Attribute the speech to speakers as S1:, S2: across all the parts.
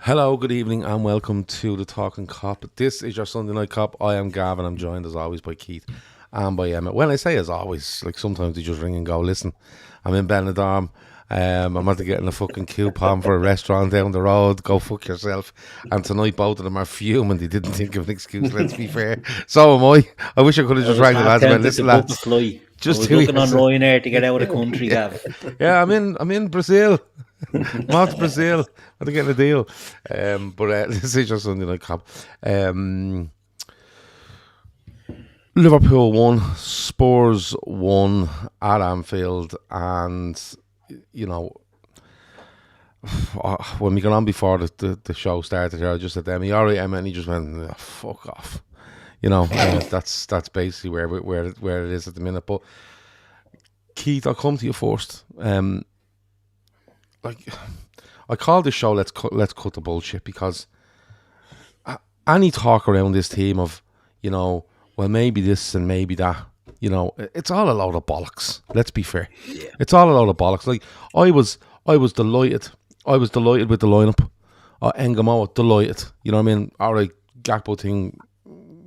S1: Hello, good evening, and welcome to the Talkin Kop. This is your Sunday Night Cop. I am Gavin. I'm joined as always by Keith and by Emmet. When I say as always, like sometimes they just ring and go, listen, I'm in Benidorm. I'm after getting a fucking coupon for a restaurant down the road. Go fuck yourself. And tonight both of them are fuming. They didn't think of an excuse, let's be fair. So am I. I wish I could have
S2: I
S1: just
S2: was
S1: rang the
S2: half
S1: lads and went,
S2: tempted to
S1: listen
S2: book a
S1: lads,
S2: flight. I
S1: just
S2: was
S1: do
S2: looking on
S1: yourself.
S2: Ryanair to get out of the country, Gav.
S1: Yeah, I'm in Brazil. I'm out to Brazil. I'm getting a deal. But this is your Sunday Night Cop. Liverpool won, Spurs won at Anfield, and you know, when we got on before the show started here, I just said to Emmy, "All right, Emma," and he just went, "Oh, fuck off." You know, that's basically where it is at the minute. But Keith, I'll come to you first. Like, I call this show let's cut the bullshit, because any talk around this team of, you know, well, maybe this and maybe that, you know, it's all a load of bollocks. Let's be fair.
S2: Yeah.
S1: It's all a load of bollocks. Like, I was delighted. I was delighted with the lineup. Engamo, delighted. You know what I mean? All right, Gakpo thing,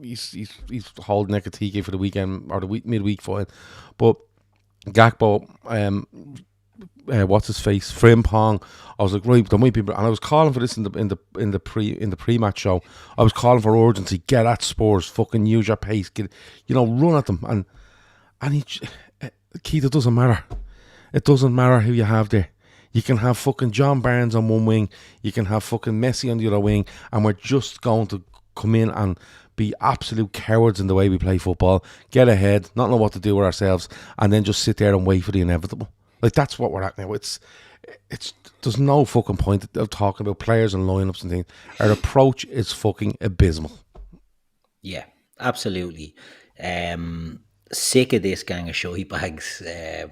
S1: he's holding Ekatike for the weekend or the midweek fight, but Gakpo, what's his face, Frimpong. I was like, right, there might be, and I was calling for this in the pre-match show. I was calling for urgency. Get at Spurs, fucking use your pace, get, you know, run at them, and Keith, it doesn't matter. It doesn't matter who you have there. You can have fucking John Barnes on one wing, you can have fucking Messi on the other wing, and we're just going to come in and be absolute cowards in the way we play football, get ahead, not know what to do with ourselves, and then just sit there and wait for the inevitable. Like, that's what we're at now. It's there's no fucking point of talking about players and lineups and things. Our approach is fucking abysmal.
S2: Yeah, absolutely. Sick of this gang of shite bags. I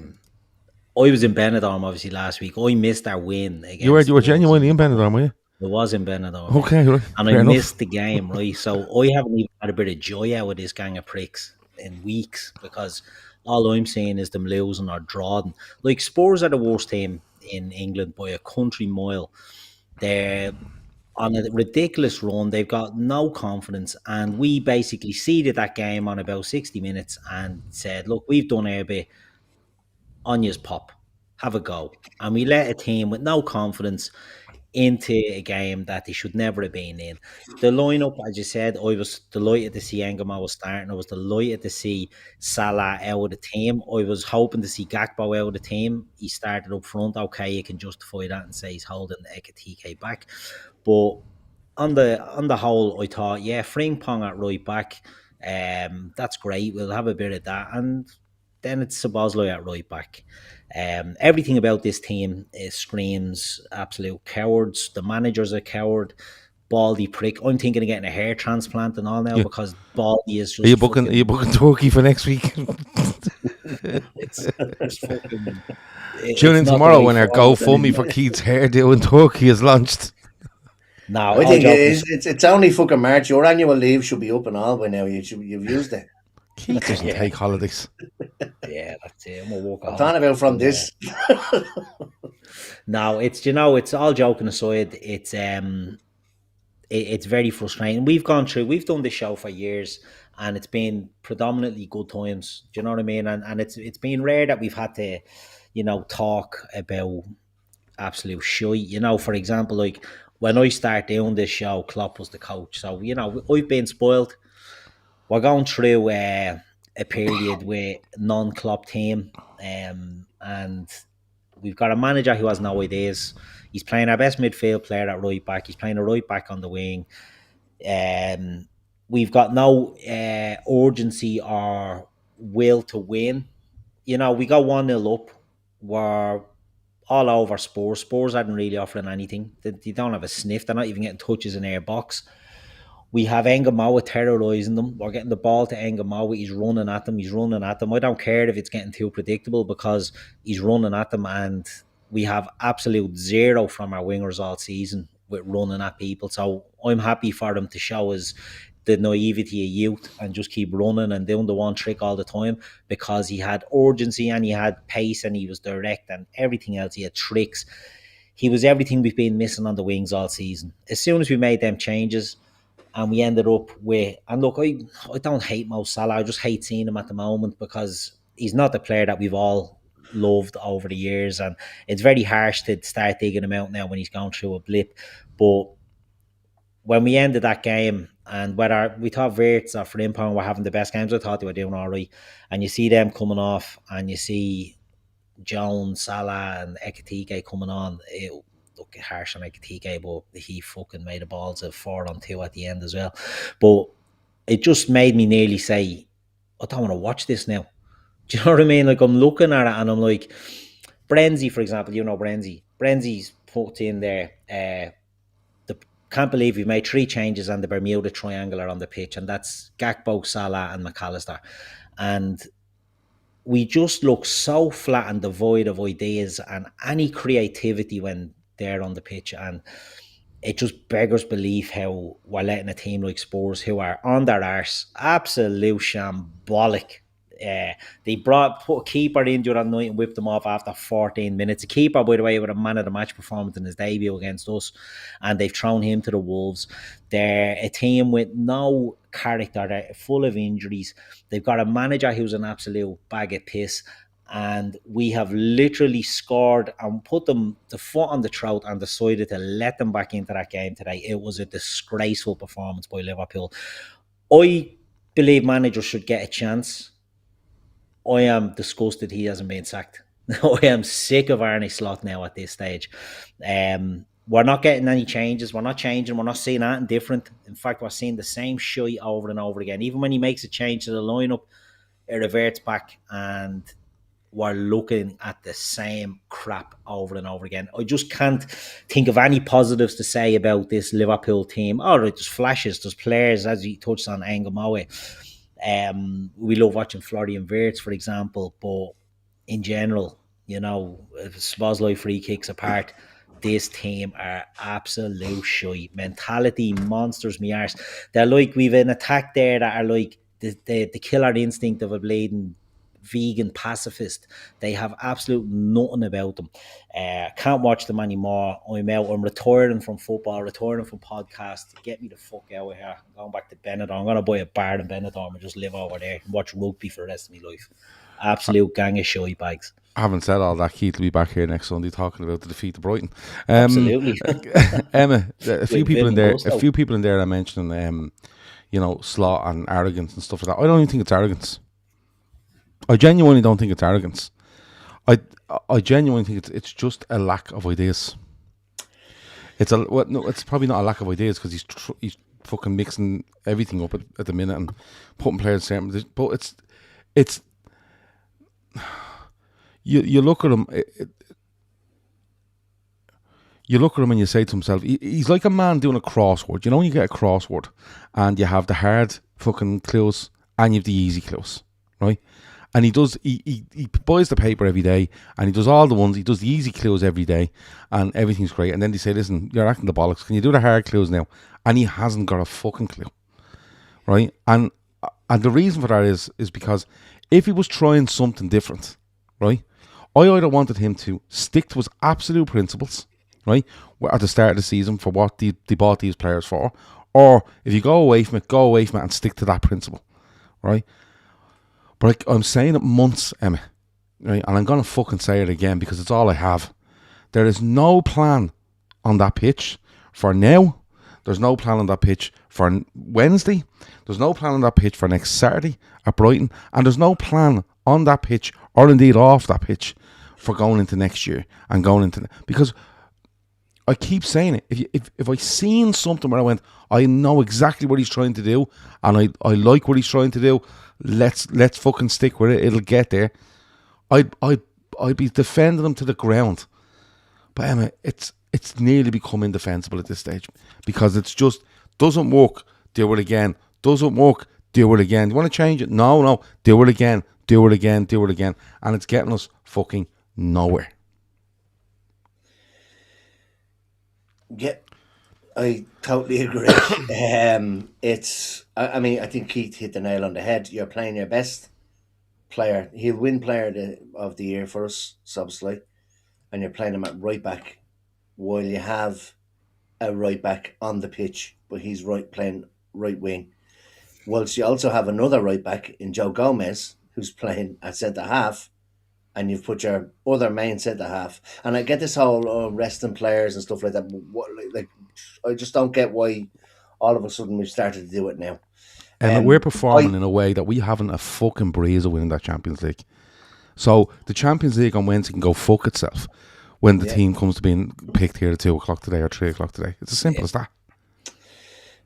S2: was in Benidorm obviously last week. I missed our win against
S1: You were
S2: Wolves.
S1: genuinely in Benidorm, were you?
S2: I was in Benidorm.
S1: Okay, right.
S2: And
S1: Fair
S2: I
S1: enough.
S2: missed the game, right? So I haven't even had a bit of joy out of this gang of pricks in weeks, because all I'm seeing is them losing or drawing. Like, Spurs are the worst team in England by a country mile. They're on a ridiculous run. They've got no confidence. And we basically seeded that game on about 60 minutes and said, look, we've done our bit. Anya's pop. Have a go. And we let a team with no confidence into a game that they should never have been in. The lineup, as you said, I was delighted to see Engamo was starting. I was delighted to see Salah out of the team. I was hoping to see Gakpo out of the team. He started up front. Okay, you can justify that and say he's holding Ekatike back. But on the whole, I thought, yeah, Frimpong at right back, that's great. We'll have a bit of that. And then it's Szoboszlai at right back. Everything about this team screams absolute cowards. The manager's a coward, baldy prick. I'm thinking of getting a hair transplant and all now, because baldy is just.
S1: Are you booking Turkey for next week?
S2: It's fucking.
S1: Tune in tomorrow when our GoFundMe for Keith's hairdo in Turkey is launched.
S2: No,
S3: I think it's only fucking March. Your annual leave should be up and all by now. You've used it.
S1: Keith doesn't take holidays.
S2: Yeah, that's it. I'm gonna walk
S3: I'm talking about from this.
S2: No, it's all joking aside. It's very frustrating. We've done this show for years, and it's been predominantly good times. Do you know what I mean? And it's been rare that we've had to, talk about absolute shite. You know, for example, like when I started doing this show, Klopp was the coach. So, I've been spoiled. We're going through a period with non-Klopp team, and we've got a manager who has no ideas. He's playing our best midfield player at right back. He's playing a right back on the wing. We've got no urgency or will to win. We got 1-0 up. We're all over Spurs. Spurs aren't really offering anything. They don't have a sniff. They're not even getting touches in their box. We have Engamo terrorising them. We're getting the ball to Engamo. He's running at them. I don't care if it's getting too predictable, because he's running at them, and we have absolute zero from our wingers all season with running at people. So I'm happy for them to show us the naivety of youth and just keep running and doing the one trick all the time, because he had urgency and he had pace and he was direct and everything else. He had tricks. he was everything we've been missing on the wings all season. As soon as we made them changes, and we ended up with, and look, I don't hate Mo Salah. I just hate seeing him at the moment because he's not the player that we've all loved over the years, and it's very harsh to start digging him out now when he's gone through a blip. But when we ended that game, and whether we thought Wirtz or Frimpong were having the best games, I thought they were doing all right. And you see them coming off, and you see Jones, Salah, and Ekitike coming on. It look harsh on Ekitike, but he fucking made the balls of 4-on-2 at the end as well. But it just made me nearly say, I don't want to watch this now. Do you know what I mean? Like, I'm looking at it and I'm like, Brenzy, for example, you know Brenzy. Brenzy's put in there, can't believe we've made 3 changes on the Bermuda Triangle on the pitch, and that's Gakpo, Salah, and McAllister. And we just look so flat and devoid of ideas and any creativity when they're on the pitch. And it just beggars belief how we're letting a team like Spurs, who are on their arse, absolute shambolic. They put a keeper in during the night and whipped them off after 14 minutes. A keeper, by the way, with a man of the match performance in his debut against us, and they've thrown him to the Wolves. They're a team with no character. They're full of injuries. They've got a manager who's an absolute bag of piss, and we have literally scored and put them the foot on the throat and decided to let them back into that game today. It was a disgraceful performance by Liverpool. I believe managers should get a chance. I am disgusted he hasn't been sacked. I am sick of Arne Slot now at this stage. We're not getting any changes. We're not changing. We're not seeing anything different. In fact, we're seeing the same shit over and over again. Even when he makes a change to the lineup, it reverts back and we're looking at the same crap over and over again. I just can't think of any positives to say about this Liverpool team. All right, there's flashes, there's players, as you touched on, Angamawe. We love watching Florian Wirtz, for example, but in general, you know, Szoboszlai free kicks apart, this team are absolute shite. Mentality monsters, me arse. They're like, we've an attack there that are like the killer instinct of a bleeding vegan pacifist. They have absolute nothing about them. Can't watch them anymore. I'm out. I'm retiring from football, retiring from podcasts. Get me the fuck out of here. I'm going back to Benidorm. I'm going to buy a bar in Benidorm and just live over there and watch rugby for the rest of my life. Absolute gang of shy bags.
S1: Having said all that, Keith will be back here next Sunday talking about the defeat of Brighton.
S2: Absolutely.
S1: Emma, a few people in there are mentioning, you know, slot and arrogance and stuff like that. I don't even think it's arrogance. I genuinely don't think it's arrogance. I genuinely think it's just a lack of ideas. It's probably not a lack of ideas because he's fucking mixing everything up at the minute and putting players in. But it's you look at him. You look at him and you say to himself, he's like a man doing a crossword. You know when you get a crossword and you have the hard fucking clues and you have the easy clues, right? And he buys the paper every day and he does all the ones, he does the easy clues every day and everything's great. And then they say, listen, you're acting the bollocks. Can you do the hard clues now? And he hasn't got a fucking clue, right? And the reason for that is because if he was trying something different, right? I either wanted him to stick to his absolute principles, right, at the start of the season for what they bought these players for, or if you go away from it and stick to that principle, right? But I'm saying it months, Emma, right? And I'm going to fucking say it again because it's all I have. There is no plan on that pitch for now. There's no plan on that pitch for Wednesday. There's no plan on that pitch for next Saturday at Brighton. And there's no plan on that pitch, or indeed off that pitch, for going into next year and going into... Because I keep saying it. If I seen something where I went, I know exactly what he's trying to do and I like what he's trying to do, let's fucking stick with it, it'll get there, I'd be defending him to the ground. But Emma, it's nearly become indefensible at this stage because it's just doesn't work, do it again, doesn't work, do it again. You want to change it? No, do it again, and it's getting us fucking nowhere.
S3: Yeah, I totally agree. I mean, I think Keith hit the nail on the head. You're playing your best player. He'll win player of the year for us, obviously. And you're playing him at right back while you have a right back on the pitch, but he's playing right wing. Whilst you also have another right back in Joe Gomez, who's playing at centre half, and you've put your other main centre half. And I get this whole resting players and stuff like that. Like, I just don't get why all of a sudden we've started to do it now.
S1: And we're performing in a way that we haven't a fucking breeze of winning that Champions League. So the Champions League on Wednesday can go fuck itself when the team comes to being picked here at 2 o'clock today or 3 o'clock today. It's as simple as that.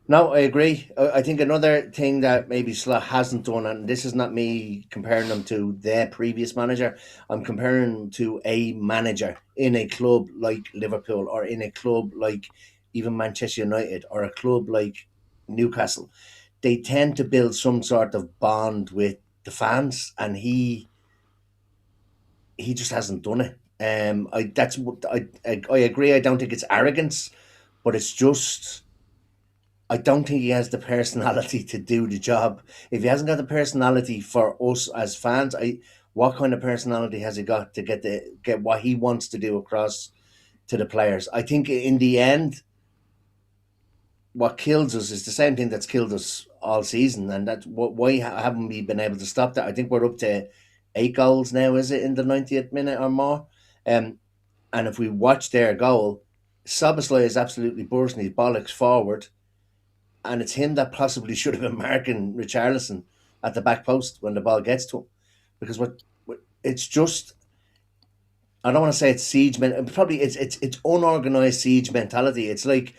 S3: No, I agree. I think another thing that maybe Slot hasn't done, and this is not me comparing them to their previous manager, I'm comparing them to a manager in a club like Liverpool or in a club like even Manchester United or a club like Newcastle. They tend to build some sort of bond with the fans, and he just hasn't done it. I agree. I don't think it's arrogance, but it's just, I don't think he has the personality to do the job. If he hasn't got the personality for us as fans, what kind of personality has he got to get what he wants to do across to the players? I think in the end, what kills us is the same thing that's killed us all season, and that's why haven't we been able to stop that? I think we're up to 8 goals now, is it, in the 90th minute or more? And if we watch their goal, Szoboszlai is absolutely bursting his bollocks forward, and it's him that possibly should have been marking Richarlison at the back post when the ball gets to him, because it's just, I don't want to say it's siege mentality. Probably it's unorganized siege mentality. It's like,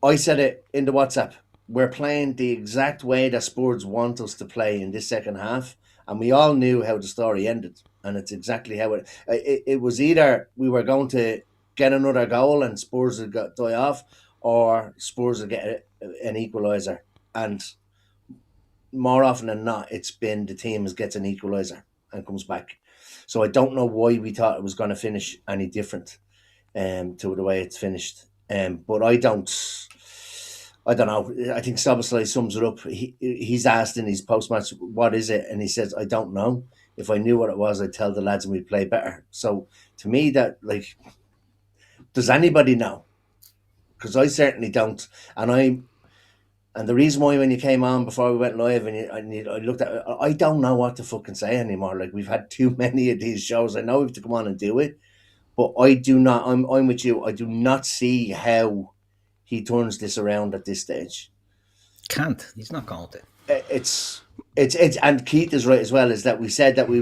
S3: I said it in the WhatsApp, we're playing the exact way that Spurs want us to play in this second half, and we all knew how the story ended, and it's exactly how it was. Either we were going to get another goal and Spurs would die off, or Spurs would get an equaliser, and more often than not, it's been the team gets an equaliser and comes back. So I don't know why we thought it was going to finish any different to the way it's finished. But I don't know. I think Szoboszlai sums it up. He's asked in his post-match, what is it? And he says, I don't know. If I knew what it was, I'd tell the lads and we'd play better. So to me, that, like, does anybody know? Because I certainly don't. And the reason why when you came on before we went live and I looked at it, I don't know what to fucking say anymore. Like, we've had too many of these shows. I know we have to come on and do it, but I do not. I'm with you. I do not see how he turns this around at this stage.
S2: Can't. He's not going to.
S3: It's and Keith is right as well. Is that we said that we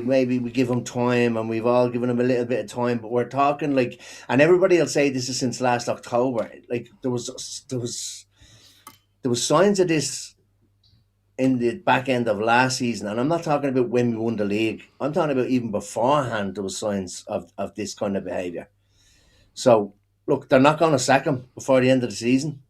S3: give him time, and we've all given him a little bit of time, but we're talking like, and everybody will say this is since last October. Like, there was signs of this in the back end of last season, and I'm not talking about when we won the league. I'm talking about even beforehand. There was signs of this kind of behaviour. So look, they're not going to sack him before the end of the season.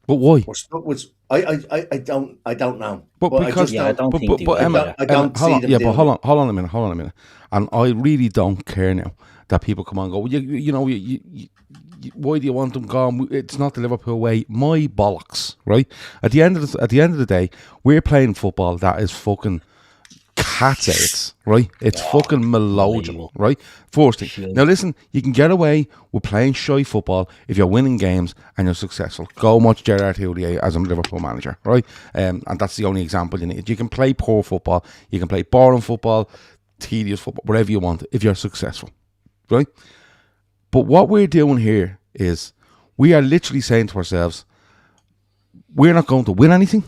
S1: But why?
S3: We're stuck with. I don't know.
S1: But because
S2: I don't think
S1: Emma,
S3: I don't see them.
S1: Yeah, but hold on a minute. And I really don't care now that people come on and go, you know, why do you want them gone? It's not the Liverpool way. My bollocks, right? At the end of the day, we're playing football that is fucking cat's aids, right? It's fucking melodrama, right? First thing. Now listen, you can get away with playing shy football if you're winning games and you're successful. Go and watch Gerrard Houllier as a Liverpool manager, right? And that's the only example you need. You can play poor football, you can play boring football, tedious football, whatever you want, if you're successful, right? But what we're doing here is we are literally saying to ourselves, we're not going to win anything,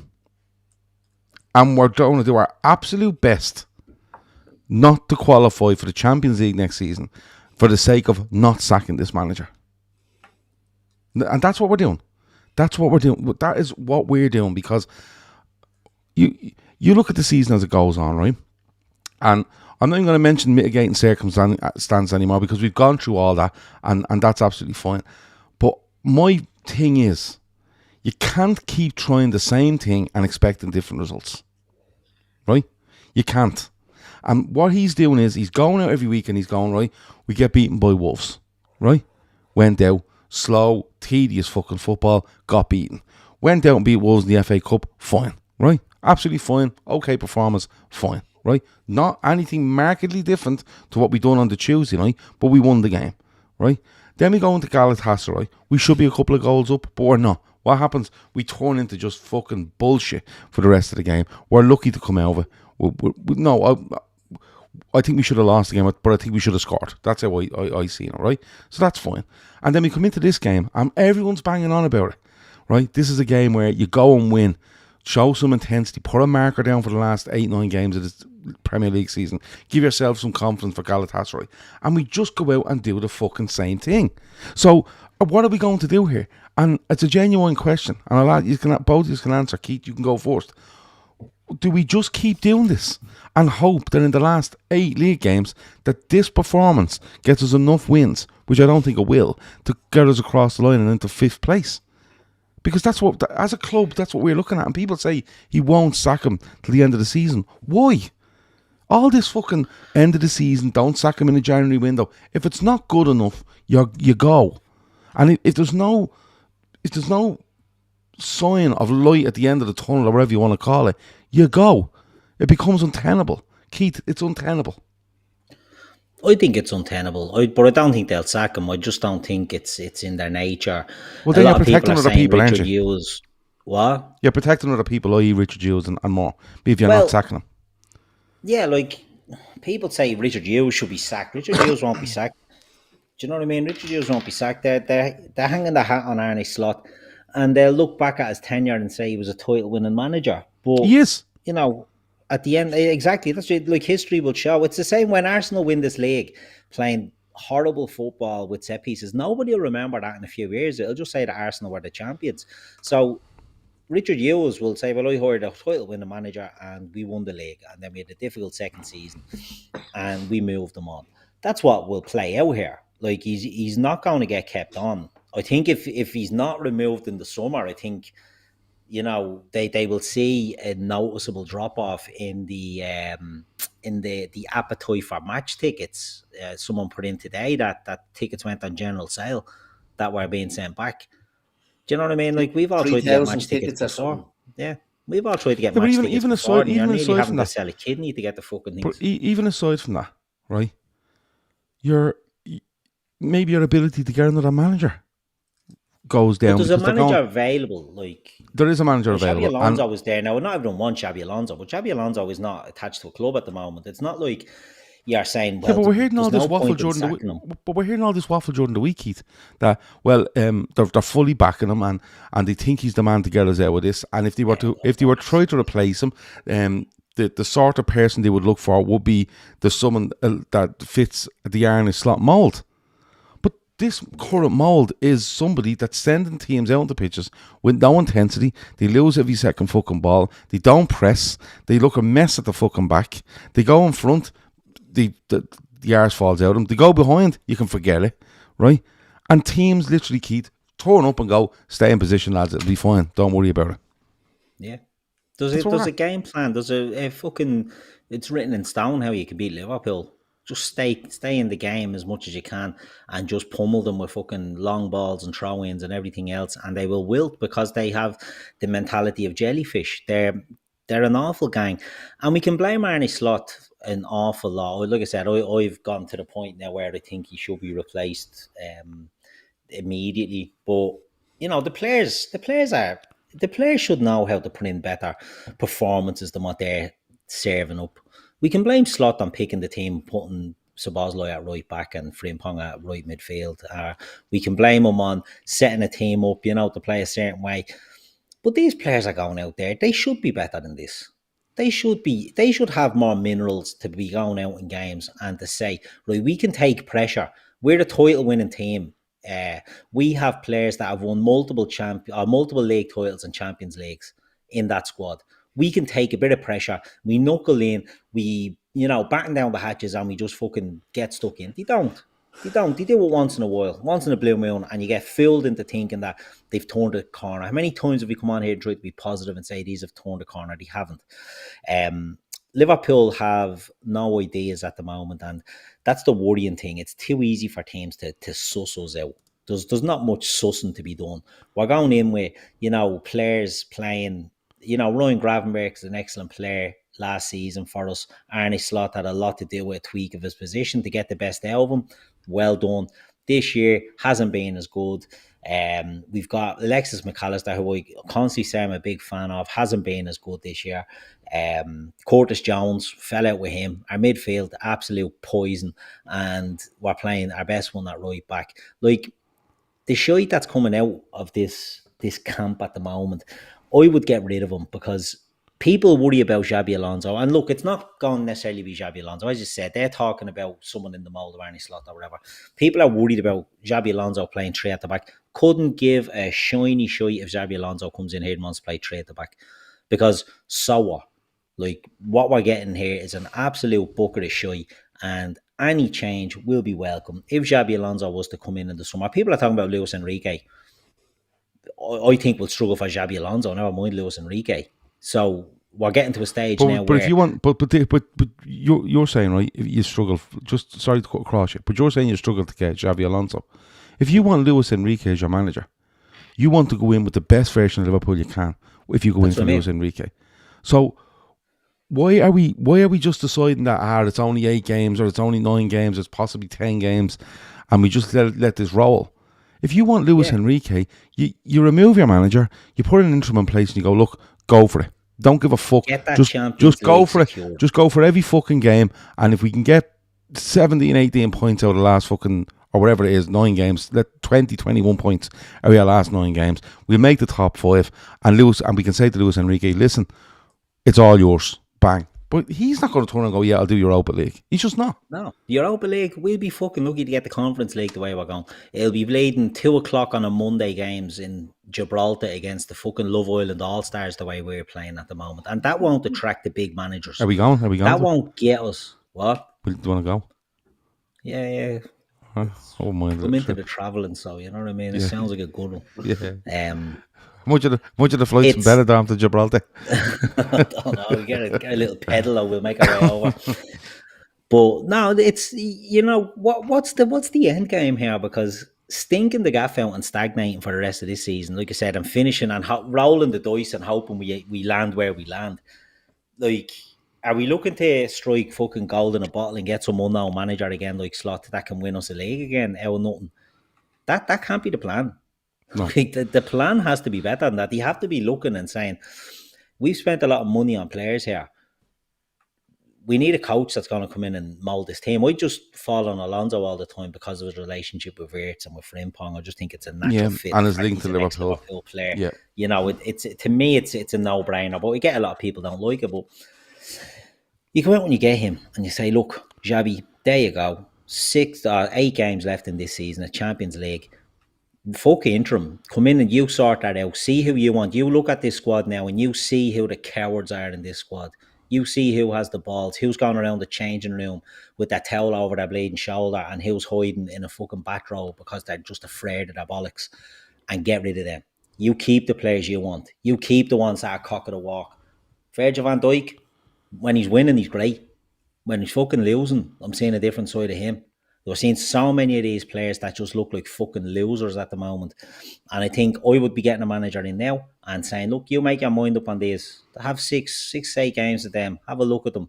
S1: and we're going to do our absolute best not to qualify for the Champions League next season for the sake of not sacking this manager. And that's what we're doing. That is what we're doing, because you look at the season as it goes on, right? And I'm not even going to mention mitigating circumstances anymore, because we've gone through all that, and that's absolutely fine. But my thing is, you can't keep trying the same thing and expecting different results, right? You can't. And what he's doing is he's going out every week and he's going, right, we get beaten by Wolves, right? Went out, slow, tedious fucking football, got beaten. Went out and beat Wolves in the FA Cup, fine, right? Absolutely fine, okay performance, fine, right? Not anything markedly different to what we done on the Tuesday night, but we won the game. right? Then we go into Galatasaray. We should be a couple of goals up, but we're not. What happens? We turn into just fucking bullshit for the rest of the game. We're lucky to come out of it. I think we should have lost the game, but I think we should have scored. That's how I see it, right? So that's fine. And then we come into this game, and everyone's banging on about it, right? This is a game where you go and win, show some intensity, put a marker down for the last 8-9 games of this Premier League season, give yourself some confidence for Galatasaray, and we just go out and do the fucking same thing. So what are we going to do here? And it's a genuine question, and both of you can answer. Keith, you can go first. Do we just keep doing this and hope that in the last 8 league games that this performance gets us enough wins, which I don't think it will, to get us across the line and into 5th place? Because that's what, as a club, that's what we're looking at. And people say he won't sack him till the end of the season. Why? All this fucking end of the season, don't sack him in the January window. If it's not good enough, you go. And if there's no sign of light at the end of the tunnel, or whatever you want to call it, you go. It becomes untenable. Keith, it's untenable.
S2: I think it's untenable, but I don't think they'll sack him. I just don't think it's in their nature.
S1: Well, then you're protecting other people, aren't you?
S2: Hughes, what?
S1: You're protecting other people, i.e. Richard Hughes and more, if you're not sacking him.
S2: Yeah, like, people say Richard Hughes should be sacked. Richard Hughes won't be sacked. Do you know what I mean? Richard Hughes won't be sacked. They're hanging the hat on Arne Slot, and they'll look back at his tenure and say he was a title-winning manager. But
S1: he is.
S2: You know, at the end, exactly. That's like history will show. It's the same when Arsenal win this league, playing horrible football with set pieces. Nobody will remember that in a few years. It'll just say that Arsenal were the champions. So Richard Hughes will say, well, I hired a title-winning manager and we won the league. And then we had a difficult second season and we moved them on. That's what will play out here. Like, he's not going to get kept on. I think if he's not removed in the summer, I think, you know, they will see a noticeable drop off in the appetite for match tickets. Someone put in today that tickets went on general sale that were being sent back. Do you know what I mean? Like, we've all tried to get match tickets before. Yeah, we've all tried to get match tickets before. You're nearly having to sell a kidney to get the fucking things.
S1: But even aside from that, right? Maybe your ability to get another manager goes down.
S2: But there's a manager available. Like,
S1: there is a manager available.
S2: Xabi Alonso was there. Now, not everyone wants Xabi Alonso, but Xabi Alonso is not attached to a club at the moment. It's not like you're saying, well,
S1: yeah, but we're hearing all this waffle during the week. But we're hearing all this waffle during the week, Keith. That they're fully backing him and they think he's the man to get us out of this. And if they were to try to replace him, the sort of person they would look for would be someone that fits the Arne Slot mould. This current mould is somebody that's sending teams out on the pitches with no intensity. They lose every second fucking ball. They don't press. They look a mess at the fucking back. They go in front. The arse falls out of them. They go behind. You can forget it, right? And teams literally, Keith, turn up and go, stay in position, lads. It'll be fine. Don't worry about it.
S2: Yeah. There's a game plan. There's a fucking... It's written in stone how you can beat Liverpool. Just stay in the game as much as you can and just pummel them with fucking long balls and throw-ins and everything else, and they will wilt because they have the mentality of jellyfish. They're an awful gang, and we can blame Arne Slot an awful lot. Like I said, I've gone to the point now where I think he should be replaced immediately. But you know, the players should know how to put in better performances than what they're serving up. We can blame Slot on picking the team, putting Szoboszlai at right back and Frimpong at right midfield. We can blame him on setting a team up, you know, to play a certain way. But these players are going out there. They should be better than this. They should have more minerals to be going out in games and to say, right, we can take pressure. We're the title-winning team. We have players that have won multiple league titles and Champions Leagues in that squad. We can take a bit of pressure. We knuckle in. We, batten down the hatches and we just fucking get stuck in. They don't. They do it once in a while, once in a blue moon, and you get fooled into thinking that they've turned a corner. How many times have we come on here and tried to be positive and say these have turned a corner? They haven't. Liverpool have no ideas at the moment, and that's the worrying thing. It's too easy for teams to suss us out. There's not much sussing to be done. We're going in with, players playing... Ryan Gravenberch is an excellent player last season for us. Arne Slot had a lot to do with a tweak of his position to get the best out of him. Well done. this year hasn't been as good. We've got Alexis McAllister, who I constantly say I'm a big fan of, hasn't been as good this year. Curtis Jones fell out with him. Our midfield, absolute poison, and we're playing our best one at right back. Like, the shite that's coming out of this camp at the moment, I would get rid of him, because people worry about Xabi Alonso. And look, it's not going to necessarily be Xabi Alonso. I just said they're talking about someone in the mould of Arne Slot or whatever. People are worried about Xabi Alonso playing 3 at the back. Couldn't give a shiny shite if Xabi Alonso comes in here and wants to play 3 at the back. Because so what? Like, what we're getting here is an absolute bucket of shite, and any change will be welcome. If Xabi Alonso was to come in the summer, people are talking about Luis Enrique. I think we'll struggle for Xabi Alonso, never mind Luis Enrique. So we're getting to a stage now
S1: but
S2: where...
S1: if you want, but you're saying, right, if you struggle, just sorry to cut across you, but you're saying you struggle to get Xabi Alonso. If you want Luis Enrique as your manager, you want to go in with the best version of Liverpool you can. If you go in for Luis Enrique, so why are we just deciding that it's only 8 games, or it's only 9 games, it's possibly 10 games, and we just let this roll? If you want Luis Enrique, you remove your manager, you put an interim in place, and you go, look, go for it. Don't give a fuck. Just go for it. Just go for every fucking game. And if we can get 17, 18 points out of the last fucking, or whatever it is, 9 games, let 20, 21 points out of the last 9 games, we'll make the top 5. And we can say to Luis Enrique, listen, it's all yours. Bang. But he's not going to turn and go, yeah, I'll do Europa League. He's just not.
S2: No. The Europa League, we'll be fucking lucky to get the Conference League the way we're going. It'll be bleeding 2 o'clock on a Monday games in Gibraltar against the fucking Love Island All-Stars the way we're playing at the moment. And that won't attract the big managers.
S1: Are we going?
S2: That won't get us. What?
S1: Do you want to go?
S2: Yeah.
S1: Oh, my God.
S2: I'm into the travelling, so you know what I mean? It sounds like a good one.
S1: Yeah. Much of the flights from Benidorm to Gibraltar.
S2: I don't know. We get a little pedal, or we'll make our way over. But no, it's, you know, what's the end game here? Because stinking the gaff out and stagnating for the rest of this season, like I said, and finishing and rolling the dice and hoping we land where we land. Like, are we looking to strike fucking gold in a bottle and get some unknown manager again, like Slot, that can win us a league again out of nothing? That can't be the plan. No. Like, the plan has to be better than that. You have to be looking and saying, we've spent a lot of money on players here. We need a coach that's going to come in and mould this team. I just fall on Alonso all the time because of his relationship with Wirtz and with Frimpong. I just think it's a natural fit.
S1: And his link to Liverpool
S2: player.
S1: Yeah.
S2: You know, it's to me, it's a no-brainer. But we get a lot of people don't like it. But you come out when you get him and you say, look, Xabi, there you go. 6 or 8 games left in this season, a Champions League. Fuck Interim. Come in and you sort that out. See who you want. You look at this squad now and you see who the cowards are in this squad. You see who has the balls, who's going around the changing room with that towel over their bleeding shoulder, and who's hiding in a fucking back row because they're just afraid of their bollocks, and get rid of them. You keep the players you want. You keep the ones that are cock of the walk. Virgil van Dijk, when he's winning, he's great. When he's fucking losing, I'm seeing a different side of him. We're seeing so many of these players that just look like fucking losers at the moment. And I think I would be getting a manager in now and saying, look, you make your mind up on these. Have 8 games with them. Have a look at them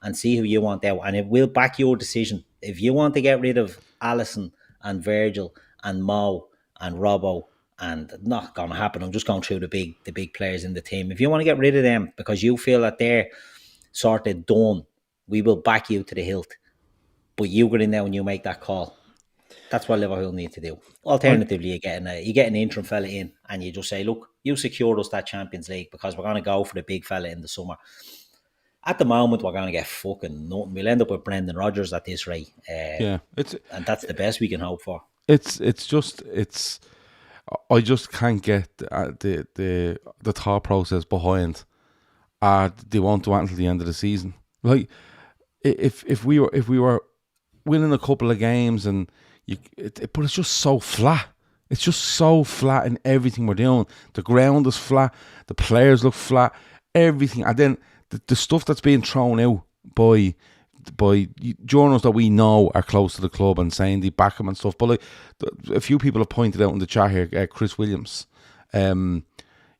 S2: and see who you want out. And it will back your decision. If you want to get rid of Alisson and Virgil and Mo and Robbo, and not going to happen, I'm just going through the big players in the team. If you want to get rid of them because you feel that they're sort of done, we will back you to the hilt. But you go in there and you make that call. That's what Liverpool need to do. Alternatively, you get an interim fella in and you just say, look, you secured us that Champions League because we're going to go for the big fella in the summer. At the moment, we're going to get fucking nothing. We'll end up with Brendan Rodgers at this rate. And that's the best we can hope for. I
S1: just can't get the thought process behind. They won't do it until the end of the season. Like, if we were winning a couple of games but it's just so flat. It's just so flat in everything we're doing. The ground is flat. The players look flat. Everything, and then the stuff that's being thrown out by journalists that we know are close to the club and saying they back them and stuff. But like a few people have pointed out in the chat here, Chris Williams. You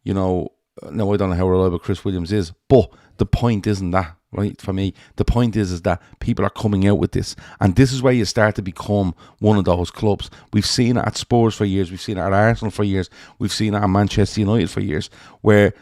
S1: know, now I don't know how reliable Chris Williams is, but the point isn't that, right? For me, the point is that people are coming out with this, and this is where you start to become one of those clubs. We've seen it at Spurs for years, we've seen it at Arsenal for years, we've seen it at Manchester United for years, where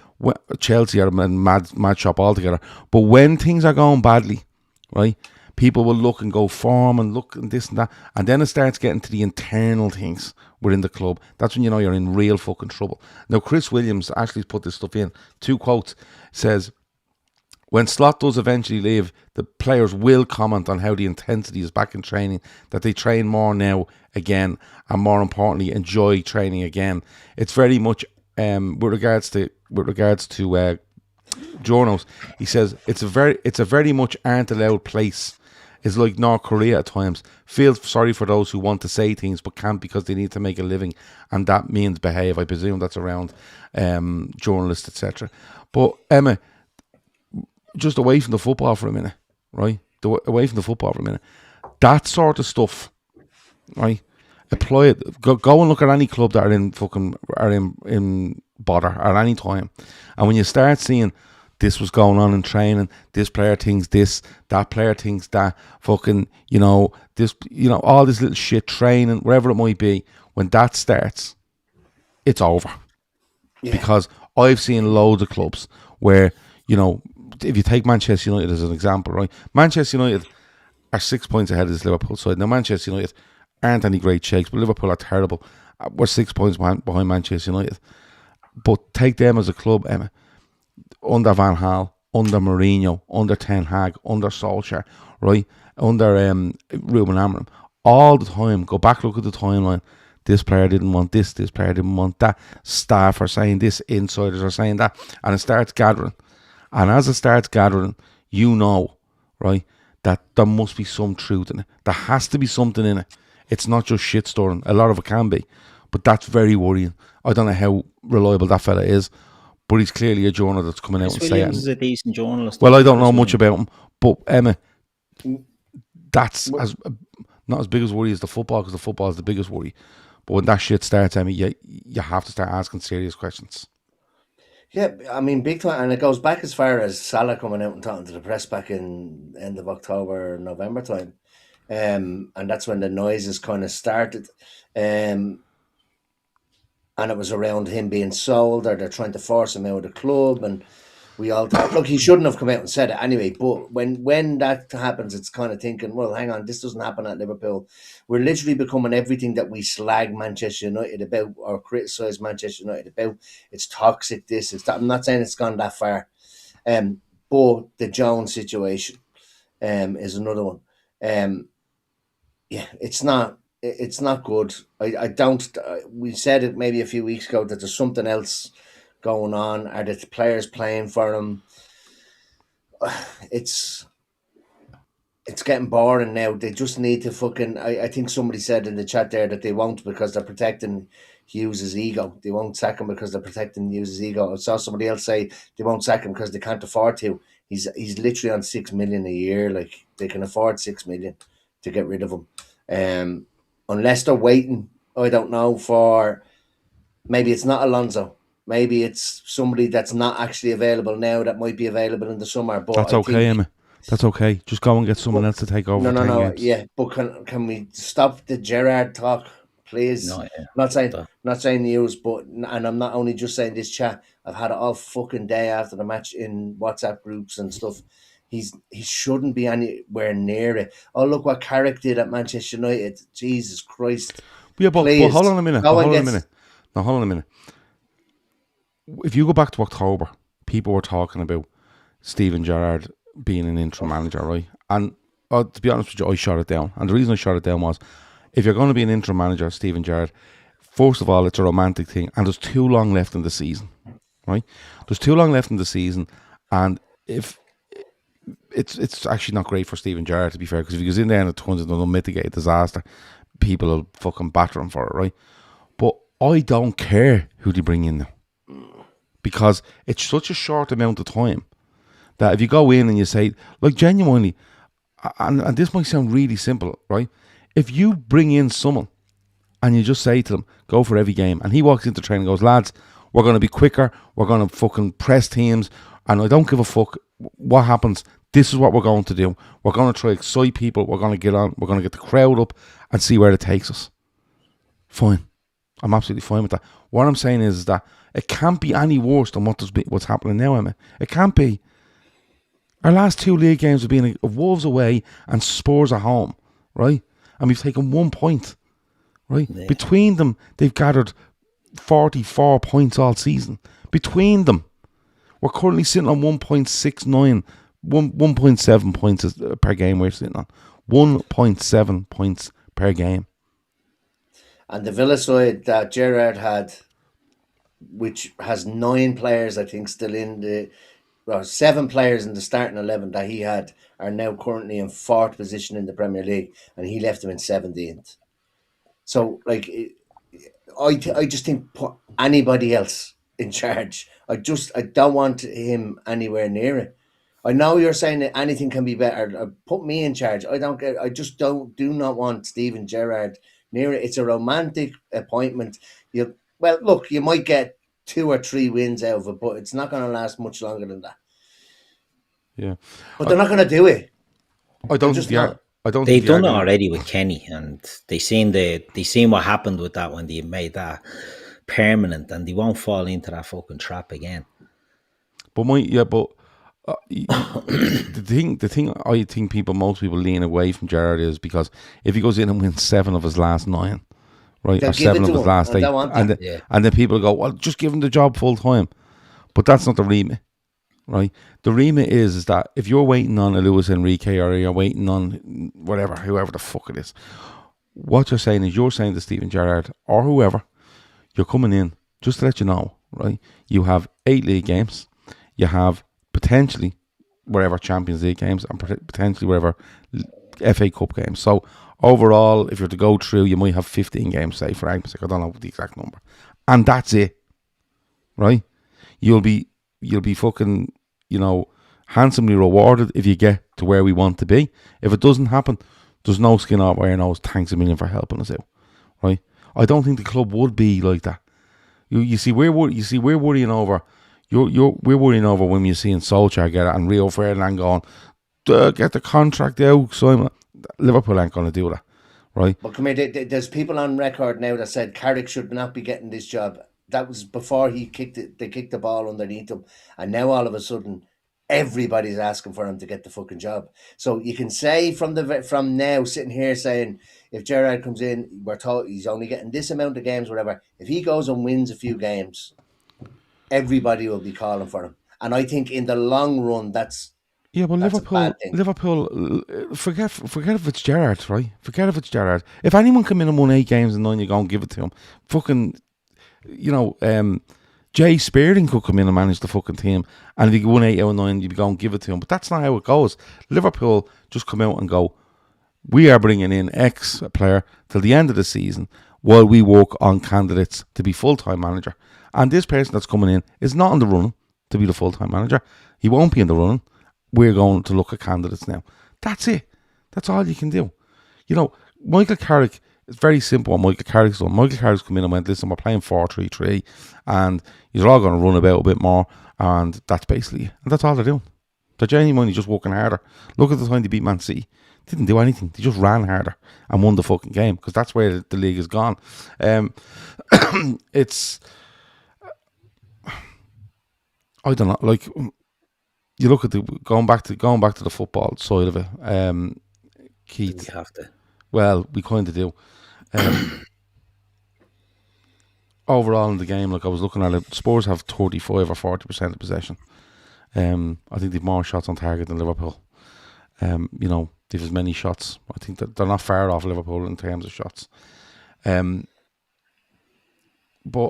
S1: Chelsea are a mad shop altogether. But when things are going badly, right, people will look and go form and look and this and that, and then it starts getting to the internal things within the club. That's when you know you're in real fucking trouble. Now, Chris Williams actually put this stuff in. 2 quotes. Says, when Slot does eventually leave, the players will comment on how the intensity is back in training, that they train more now again, and more importantly, enjoy training again. It's very much with regards to journals. He says it's a very much aren't allowed place. It's like North Korea at times. Feel sorry for those who want to say things but can't because they need to make a living, and that means behave. I presume that's around journalists, etc. But Emma, just away from the football for a minute, right? Away from the football for a minute. That sort of stuff, right? Apply it. Go and look at any club that are in bother at any time, and when you start seeing this was going on in training, this player thinks this, that player thinks that, fucking, this, all this little shit training, wherever it might be, when that starts, it's over. Yeah. Because I've seen loads of clubs where, if you take Manchester United as an example, right? Manchester United are 6 points ahead of this Liverpool side. Now, Manchester United aren't any great shakes, but Liverpool are terrible. We're 6 points behind Manchester United. But take them as a club, Emma. Under Van Gaal, under Mourinho, under Ten Hag, under Solskjaer, right? Under Ruben Amorim. All the time, go back, look at the timeline. This player didn't want this player didn't want that. Staff are saying this, insiders are saying that. And it starts gathering. And as it starts gathering, right, that there must be some truth in it. There has to be something in it. It's not just shit storing. A lot of it can be. But that's very worrying. I don't know how reliable that fella is, but he's clearly a journalist that's coming out and saying.
S2: Williams is a decent journalist.
S1: Well, I don't know much about him, but Emma, that's not as big as worry as the football, because the football is the biggest worry. But when that shit starts, Emma, you have to start asking serious questions.
S3: Yeah, I mean, big time, and it goes back as far as Salah coming out and talking to the press back in end of October, November time, and that's when the noises kind of started. And it was around him being sold, or they're trying to force him out of the club, and we all thought, look, he shouldn't have come out and said it anyway. But when that happens, it's kind of thinking, well, hang on, this doesn't happen at Liverpool. We're literally becoming everything that we slag Manchester United about or criticise Manchester United about. It's toxic, this, it's that. I'm not saying it's gone that far. But the Jones situation is another one. Yeah, it's not good. I don't. We said it maybe a few weeks ago that there's something else going on. Are the players playing for him? It's getting boring now. They just need to fucking. I think somebody said in the chat there that they won't, because they're protecting Hughes' ego. They won't sack him because they're protecting Hughes' ego. I saw somebody else say they won't sack him because they can't afford to. He's literally on 6 million a year. Like, they can afford 6 million to get rid of him. Unless they're waiting, I don't know, for maybe it's not Alonso. Maybe it's somebody that's not actually available now that might be available in the summer. But
S1: that's okay, Emma. That's okay. Just go and get someone else to take over.
S3: No.
S1: Games.
S3: Yeah, but can we stop the Gerrard talk, please?
S2: No, yeah.
S3: Not saying news, but, and I'm not only just saying this chat. I've had it all fucking day after the match in WhatsApp groups and stuff. He shouldn't be anywhere near it. Oh, look what Carrick did at Manchester United. Jesus Christ.
S1: Yeah, but hold on a minute. Hold on a minute. If you go back to October, people were talking about Steven Gerrard being an interim manager, right? And to be honest with you, I shot it down. And the reason I shot it down was, if you're going to be an interim manager, Steven Gerrard, first of all, it's a romantic thing, and there's too long left in the season, right? There's too long left in the season, and if it's actually not great for Steven Gerrard, to be fair, because if he goes in there and it turns into an unmitigated disaster, people will fucking batter him for it, right? But I don't care who they bring in now, because it's such a short amount of time that if you go in and you say, like, genuinely, and this might sound really simple, right? If you bring in someone and you just say to them, go for every game, and he walks into training and goes, lads, we're going to be quicker, we're going to fucking press teams, and I don't give a fuck what happens? This is what we're going to do. We're going to try to excite people. We're going to get on. We're going to get the crowd up and see where it takes us. Fine. I'm absolutely fine with that. What I'm saying is that it can't be any worse than what's happening now, Emma. It can't be. Our last 2 league games have been Wolves away and Spurs at home, right? And we've taken 1 point, right? Yeah. Between them, they've gathered 44 points all season. Between them, we're currently sitting on 1.69, 1.7 points per game we're sitting on. 1.7 points per game.
S3: And the Villa side that Gerrard had, which has 9 players, I think, still in the... Well, 7 players in the starting 11 that he had are now currently in 4th position in the Premier League, and he left them in 17th. So, like, I just think put anybody else in charge. I don't want him anywhere near it. I know you're saying that anything can be better. Put me in charge. I do not want Steven Gerrard near it. It's a romantic appointment. You might get 2 or 3 wins out of it, but it's not going to last much longer than that.
S1: Yeah,
S3: but they're not going to do it.
S1: I don't. Yeah, I don't.
S2: They've done it already with Kenny, and they seen what happened with that when they made that permanent, and they won't fall into that fucking trap again.
S1: But the thing I think most people lean away from Gerrard is because if he goes in and wins 7 of his last 9, right, or 7 of his last 8, and then people go, well, just give him the job full time. But that's not the remit, right? The remit is that if you're waiting on a Luis Enrique or you're waiting on whoever the fuck it is, what you're saying is you're saying to Steven Gerrard or whoever, you're coming in, just to let you know, right? You have 8 league games. You have potentially whatever Champions League games and potentially whatever FA Cup games. So overall, if you're to go through, you might have 15 games, say, for argument's sake. I don't know the exact number. And that's it, right? You'll be fucking, handsomely rewarded if you get to where we want to be. If it doesn't happen, there's no skin off our nose. Thanks a million for helping us out, right? I don't think the club would be like that. You see, we're worrying over. We're worrying over when you're seeing Solskjaer get it and Rio Ferdinand going, get the contract out. So Liverpool ain't going to do that, right?
S3: But come here, there's people on record now that said Carrick should not be getting this job. That was before he kicked it. They kicked the ball underneath him, and now all of a sudden, everybody's asking for him to get the fucking job. So you can say from now, sitting here saying, if Gerrard comes in, we're told he's only getting this amount of games, whatever. If he goes and wins a few games, everybody will be calling for him. And I think in the long run, that's
S1: Liverpool, forget if it's Gerrard, right? Forget if it's Gerrard. If anyone come in and won 8 games and 9, you go and give it to him. Fucking, Jay Spearing could come in and manage the fucking team, and if he won 8 out of 9, you'd be going and give it to him. But that's not how it goes. Liverpool just come out and go, we are bringing in X player till the end of the season while we work on candidates to be full-time manager. And this person that's coming in is not in the running to be the full-time manager. He won't be in the running. We're going to look at candidates now. That's it. That's all you can do. Michael Carrick, it's very simple what Michael Carrick's done. Michael Carrick's come in and went, listen, we're playing 4-3-3 and you're all going to run about a bit more, and that's basically it. And that's all they're doing. They're genuinely just working harder. Look at the time they beat Man City. Didn't do anything. They just ran harder and won the fucking game, because that's where the league has gone. It's... I don't know, like, you look at going back to the football side of it, Keith.
S2: We have to.
S1: Well, we kind of do. Overall in the game, like I was looking at it, Spurs have 35 or 40% of possession. I think they've more shots on target than Liverpool. They've as many shots. I think that they're not far off Liverpool in terms of shots. But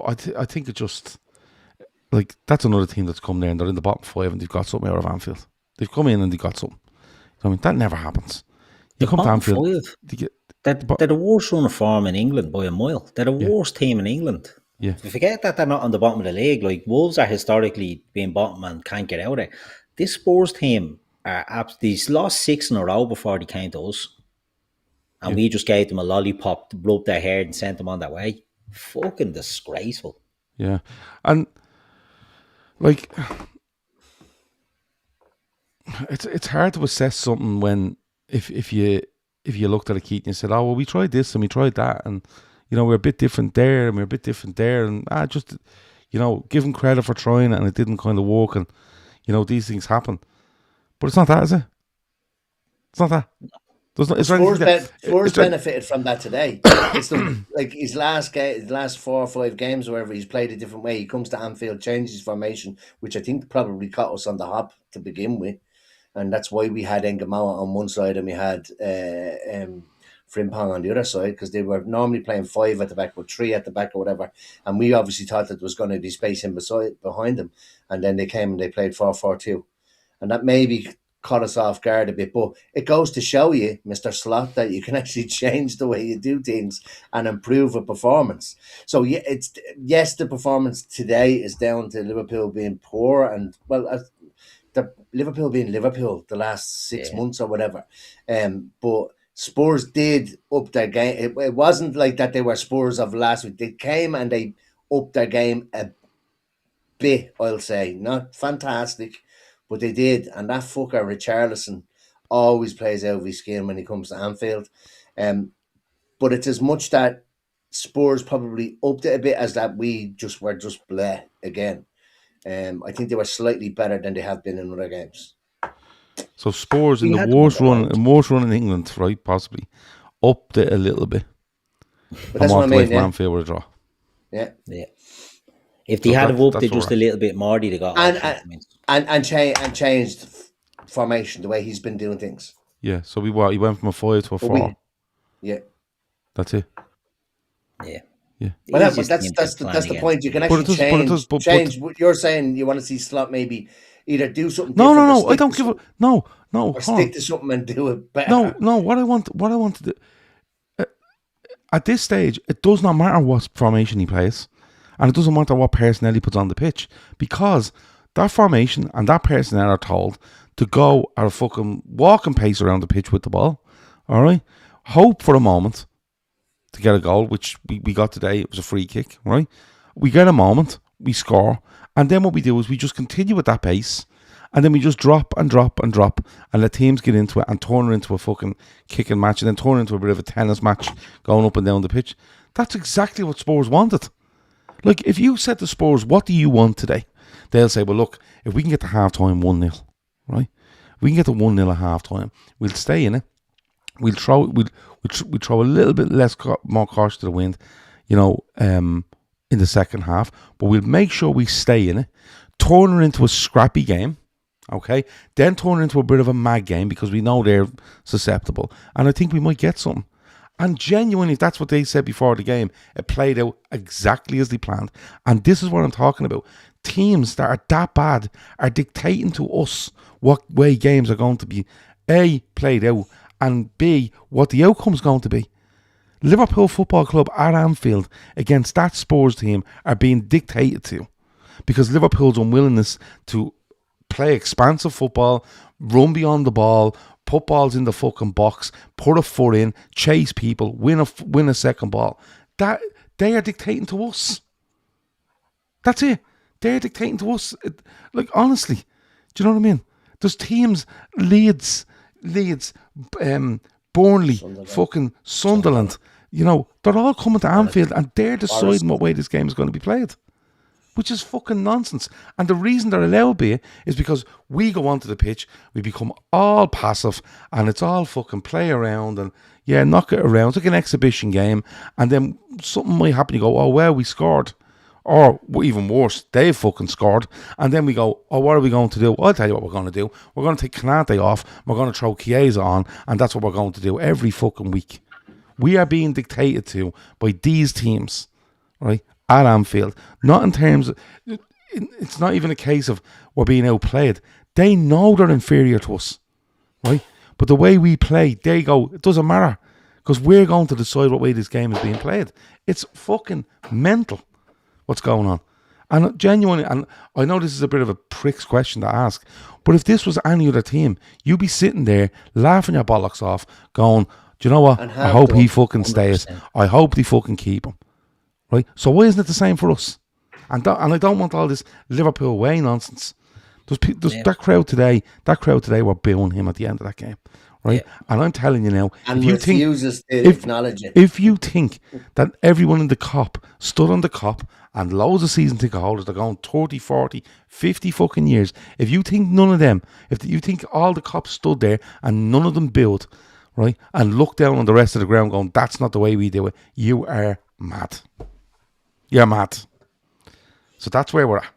S1: I think it just, like, that's another team that's come there and they're in the bottom 5 and they've got something out of Anfield. They've come in and they've got something. I mean, that never happens. You come to Anfield,
S2: they're the worst run of form in England by a mile. They're the worst team in England.
S1: Yeah.
S2: Forget that they're not on the bottom of the league. Like, Wolves are historically being bottom and can't get out of it. This Spurs team they've lost 6 in a row before they came to us. And we just gave them a lollipop to rub their hair and sent them on their way. Fucking disgraceful.
S1: Yeah. And, like, it's hard to assess something when if you looked at a Keith and you said, oh well, we tried this and we tried that, and we're a bit different there and we're a bit different there, and just give him credit for trying it and it didn't kind of work, and these things happen, but it's not that, is it? It's not that.
S3: Spurs benefited from that today. It's like his last 4 or 5 games, or wherever he's played a different way. He comes to Anfield, changes his formation, which I think probably caught us on the hop to begin with, and that's why we had Ngamawa on one side and we had Frimpong on the other side, because they were normally playing 5 at the back or 3 at the back or whatever, and we obviously thought that there was going to be space in behind them, and then they came and they played 4-4-2, and that maybe caught us off guard a bit, but it goes to show you, Mr. Slot, that you can actually change the way you do things and improve a performance. So yeah, the performance today is down to Liverpool being poor, and the Liverpool being Liverpool the last 6 months or whatever. But Spurs did up their game. It wasn't like that they were Spurs of last week. They came and they upped their game a bit, I'll say. Not fantastic, but they did, and that fucker Richarlison always plays out of his skin when he comes to Anfield. But it's as much that Spurs probably upped it a bit as that we were just bleh again. I think they were slightly better than they have been in other games.
S1: So Spurs in the worst run in England, right? Possibly upped it a little bit.
S3: But that's what I mean. Yeah.
S1: Anfield with a draw.
S2: Yeah. If they had upped it just a little bit more, they'd got
S3: and changed formation the way he's been doing things.
S1: Yeah, so he went from a 5 to a 4. That's it.
S2: Yeah.
S3: But that's the point. You can actually change. You're saying you want to see Slot maybe either do something.
S1: No. I don't give a no.
S3: Or stick to something and do it better.
S1: No. What I want to do at this stage, it does not matter what formation he plays. And it doesn't matter what personnel he puts on the pitch, because that formation and that personnel are told to go at a fucking walking pace around the pitch with the ball. All right? Hope for a moment to get a goal, which we got today. It was a free kick, right? We get a moment, we score, and then what we do is we just continue with that pace, and then we just drop and let teams get into it and turn it into a fucking kicking match, and then turn it into a bit of a tennis match going up and down the pitch. That's exactly what Spurs wanted. Like, if you said to Spurs, what do you want today? They'll say, well, look, if we can get to half-time 1-0, right? If we can get to 1-0 at half-time, we'll stay in it. We'll throw a little bit more caution to the wind, in the second half, but we'll make sure we stay in it, turn it into a scrappy game, okay? Then turn it into a bit of a mad game, because we know they're susceptible, and I think we might get something. And genuinely, that's what they said before the game. It played out exactly as they planned. And this is what I'm talking about. Teams that are that bad are dictating to us what way games are going to be, A, played out, and B, what the outcome is going to be. Liverpool Football Club at Anfield against that Spurs team are being dictated to, because Liverpool's unwillingness to play expansive football, run beyond the ball, put balls in the fucking box, put a foot in, chase people, win a second ball. That they are dictating to us. That's it. They're dictating to us. Like, honestly, do you know what I mean? There's teams, Leeds, Burnley, fucking Sunderland. They're all coming to Anfield and they're deciding what way this game is going to be played, which is fucking nonsense. And the reason they're allowed to be is because we go onto the pitch, we become all passive, and it's all fucking play around and knock it around. It's like an exhibition game, and then something might happen. You go, oh well, we scored, or even worse, they fucking scored, and then we go, oh, what are we going to do? Well, I'll tell you what we're going to do. We're going to take Kanate off. We're going to throw Chiesa on, and that's what we're going to do every fucking week. We are being dictated to by these teams, right? At Anfield, not in terms of, it's not even a case of we're being outplayed. They know they're inferior to us, right? But the way we play, they go, it doesn't matter, because we're going to decide what way this game is being played. It's fucking mental what's going on. And genuinely, and I know this is a bit of a prick's question to ask, but if this was any other team, you'd be sitting there laughing your bollocks off, going, do you know what? I hope he fucking 100%. Stays. I hope they fucking keep him. Right? So why isn't it the same for us? And I don't want all this Liverpool way nonsense. That crowd today. That crowd today were booing him at the end of that game, right? Yeah. And I'm telling you now,
S3: and refuses to acknowledge it.
S1: If you think that everyone in the Kop stood on the Kop and loads of season ticket holders are going 30, 40, 50 fucking years, if you think none of them, if you think all the Kops stood there and none of them booed, right, and looked down on the rest of the ground going, that's not the way we do it, you are mad. You're mad. So that's where we're at.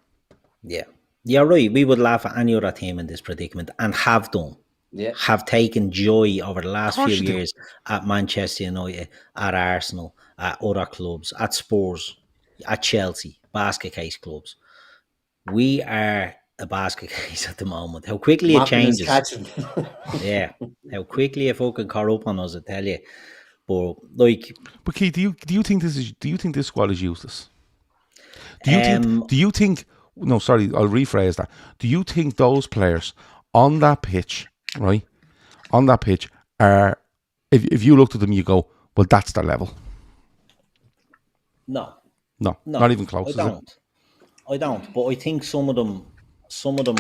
S2: Yeah. You're right. We would laugh at any other team in this predicament and have done. Yeah. Have taken joy over the last few years at Manchester United, at Arsenal, at other clubs, at Spurs, at Chelsea, basket case clubs. We are a basket case at the moment. How quickly it changes. Yeah. How quickly it fucking car up on us, I tell you. But
S1: Keith, do you think this squad is useless? Do you think no, sorry, I'll rephrase that. Do you think those players on that pitch, right? On that pitch are, if you looked at them, you go, well, that's their level.
S2: No,
S1: not even close.
S2: I don't. But I think some of them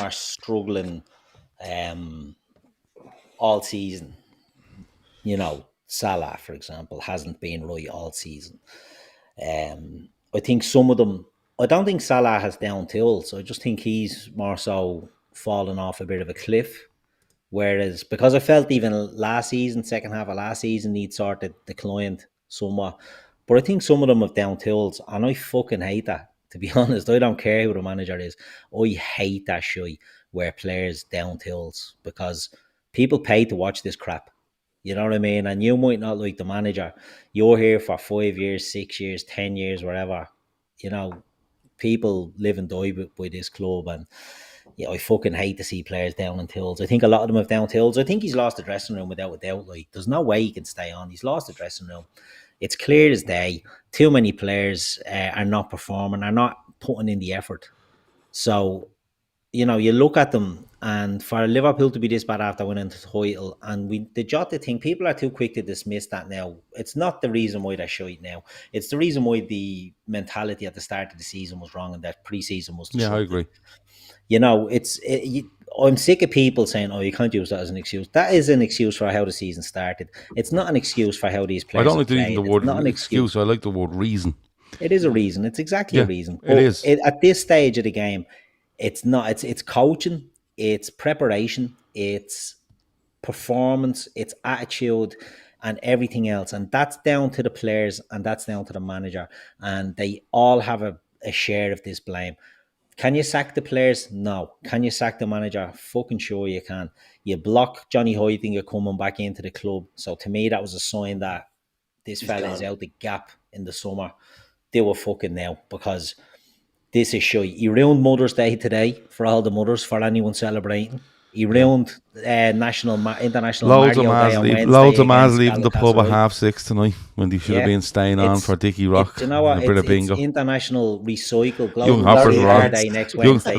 S2: are struggling all season. You know, Salah, for example, hasn't been right all season. I think some of them. I don't think Salah has down tools. I just think he's more so fallen off a bit of a cliff. Whereas, because I felt even last season, second half of last season, he'd sort of declined somewhat. But I think some of them have down tools, and I fucking hate that. To be honest, I don't care who the manager is. I hate that shit where players down tools, because people pay to watch this crap. You know what I mean? And you might not like the manager. You're here for 5 years, 6 years, 10 years, whatever. You know, people live and die by this club, and yeah, I fucking hate to see players down in tools. I think a lot of them have down tools. I think he's lost the dressing room without a doubt. Like, there's no way he can stay on. He's lost the dressing room. It's clear as day. Too many players are not performing, are not putting in the effort. So, you know, you look at them, and for Liverpool to be this bad after winning the title, and the Jota thing, people are too quick to dismiss that now. It's not the reason why they're shite now. It's the reason why the mentality at the start of the season was wrong and that pre-season was
S1: I agree.
S2: You know, I'm sick of people saying, oh, you can't use that as an excuse. That is an excuse for how the season started. It's not an excuse for how these players
S1: I don't like to use the word excuse. I like the word reason.
S2: It is a reason. It's exactly a reason.
S1: It is.
S2: At this stage of the game, it's not. It's coaching, it's preparation, it's performance, it's attitude, and everything else. And that's down to the players, and that's down to the manager. And they all have a share of this blame. Can you sack the players? No. Can you sack the manager? Fucking sure you can. You block Johnny Hoytinger coming back into the club. So to me, that was a sign that this fella is out the gap in the summer. Do a fucking now, because this is shite. He ruined Mother's Day today for all the mothers, for anyone celebrating. He ruined international
S1: loads
S2: Mario Day on Wednesday.
S1: Loads of Maz leaving the pub at 6:30 tonight when they should have been staying on for Dickie Rock.
S2: You know what? It's International Recycle Global
S1: Young Hoppers were on.
S2: Day next Wednesday.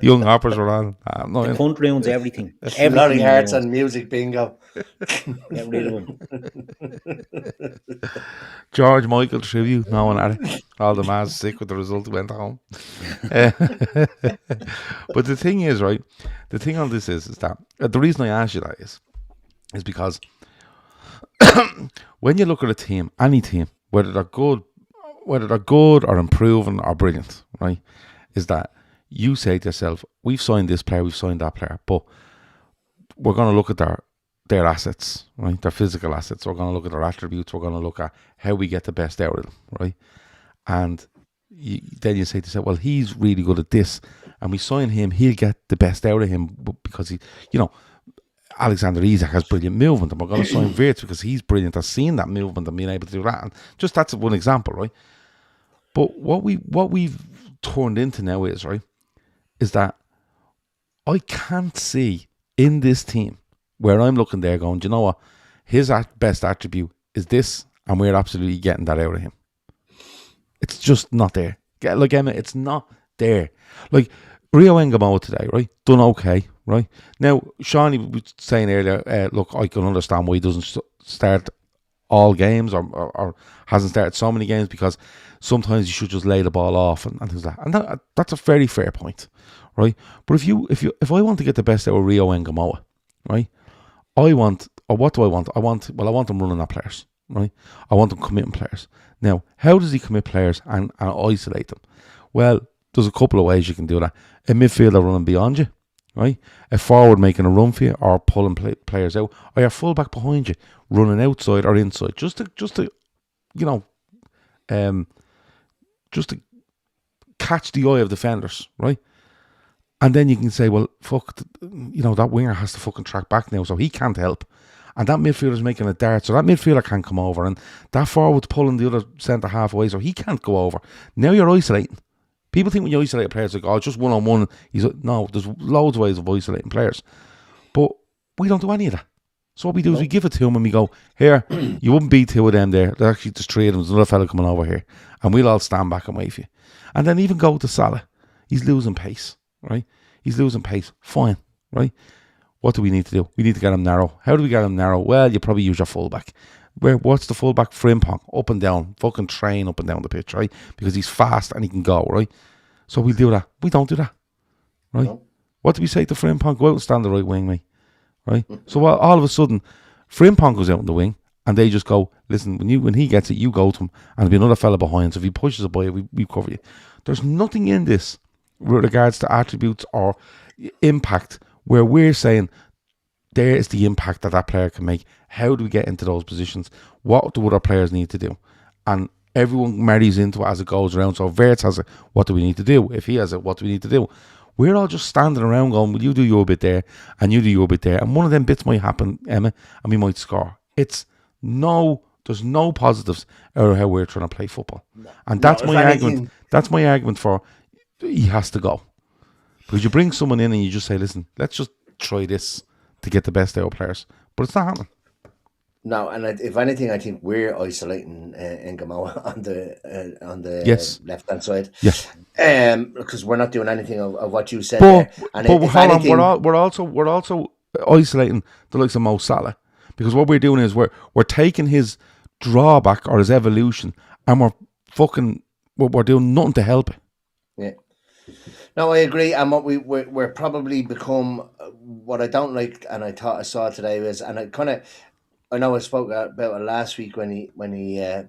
S1: Young Hoppers were on.
S2: The cunt ruins everything.
S3: Lorry Hearts and music bingo.
S2: Get rid of them.
S1: George Michael tribute. No one at it. All the Maz sick with the result, went home. But the thing is, right? The thing on this is that the reason I ask you that is because when you look at a team, any team, whether they're good or improving or brilliant, right, is that you say to yourself, we've signed this player, we've signed that player, but we're going to look at their assets, right, their physical assets. We're going to look at their attributes. We're going to look at how we get the best out of them, right? And then you say to yourself, well, he's really good at this, and we sign him, he'll get the best out of him because he, you know, Alexander Isak has brilliant movement, and we're going to sign Wirtz because he's brilliant at seeing that movement and being able to do that. And just that's one example, right? But what we've turned into now is, right, is that I can't see in this team where I'm looking there going, do you know what, his best attribute is this, and we're absolutely getting that out of him. It's just not there. Like, Emma, it's not there. Like, Rio Engamo today, right? Done okay, right? Now, Shawnee was saying earlier, look, I can understand why he doesn't start all games or hasn't started so many games, because sometimes you should just lay the ball off and things like that. And that's a very fair point, right? But if I want to get the best out of Rio and Gamoa, right? What do I want? I want them running at players, right? I want them committing players. Now, how does he commit players and isolate them? Well, there's a couple of ways you can do that. A midfielder running beyond you, right? A forward making a run for you, or pulling players out, or your fullback behind you running outside or inside, just to you know, just to catch the eye of defenders, right? And then you can say, well, fuck, that winger has to fucking track back now, so he can't help. And that midfielder's making a dart, so that midfielder can't come over. And that forward's pulling the other centre half away, so he can't go over. Now you're isolating. People think when you isolate players, like, oh, just one-on-one. No, there's loads of ways of isolating players. But we don't do any of that. So what we do is we give it to him and we go, here, you wouldn't beat two of them there. There's actually just three of them. There's another fella coming over here. And we'll all stand back and wait for you. And then even go to Salah. He's losing pace, right? He's losing pace. Fine, right? What do we need to do? We need to get him narrow. How do we get him narrow? Well, you probably use your fullback. What's the fullback? Frimpong, up and down, fucking train up and down the pitch, right? Because he's fast and he can go, right? So we'll do that. We don't do that, right? No. What do we say to Frimpong? Go out and stand the right wing, mate, right? So all of a sudden, Frimpong goes out on the wing and they just go, listen, when he gets it, you go to him, and there'll be another fella behind. So if he pushes a boy, we cover you. There's nothing in this with regards to attributes or impact where we're saying there is the impact that player can make. How do we get into those positions? What do other players need to do? And everyone marries into it as it goes around. So if Verts has it, what do we need to do? If he has it, what do we need to do? We're all just standing around going, well, you do your bit there and you do your bit there. And one of them bits might happen, Emma, and we might score. There's no positives out of how we're trying to play football. And that's my argument. That's my argument for he has to go. Because you bring someone in and you just say, listen, let's just try this to get the best out of players. But it's not happening.
S3: No, and if anything, I think we're isolating Ngamoa on the
S1: yes.
S3: left hand side.
S1: Yes.
S3: Because we're not doing anything of what you said
S1: there.
S3: And
S1: but hold on, we're also isolating the likes of Mo Salah, because what we're doing is we're taking his drawback or his evolution and we're doing nothing to help it.
S3: Yeah. No, I agree. And what we're probably become, what I don't like, and I thought I saw today was, and I know I spoke about it last week when he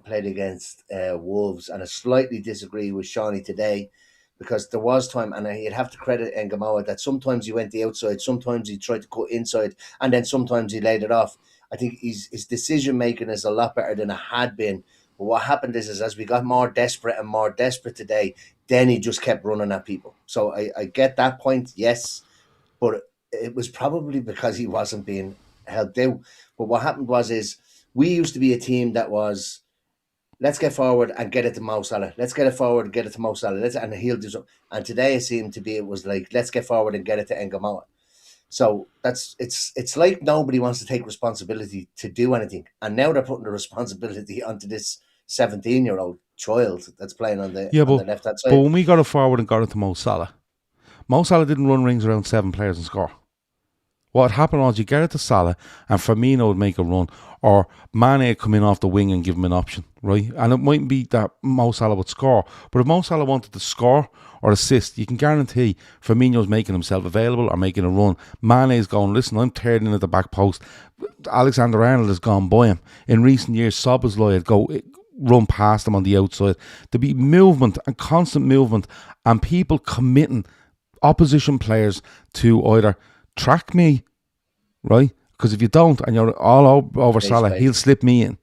S3: played against Wolves, and I slightly disagree with Shawnee today, because there was time, and you'd have to credit Ngamoa, that sometimes he went the outside, sometimes he tried to cut inside, and then sometimes he laid it off. I think his decision making is a lot better than it had been. But what happened is as we got more desperate today, then he just kept running at people. So I get that point, yes, but it was probably because he wasn't being helped out. But what happened is we used to be a team that was, let's get forward and get it to Mo Salah. Let's get it forward and get it to Mo Salah. And he'll do something. And today it was like, let's get forward and get it to Ngamoa. So it's like nobody wants to take responsibility to do anything. And now they're putting the responsibility onto this 17-year-old child that's playing on the left-hand side.
S1: But when we got it forward and got it to Mo Salah didn't run rings around 7 players and score. What happened was you get it to Salah and Firmino would make a run, or Mane would come in off the wing and give him an option, right? And it mightn't be that Mo Salah would score, but if Mo Salah wanted to score or assist, you can guarantee Firmino's making himself available or making a run. Mane's going, listen, I'm tearing in at the back post. Alexander-Arnold has gone by him. In recent years, Szoboszlai would go run past him on the outside. There'd be movement and constant movement, and people committing opposition players to either track me, right? Because if you don't and you're all over Salah, he'll slip me in.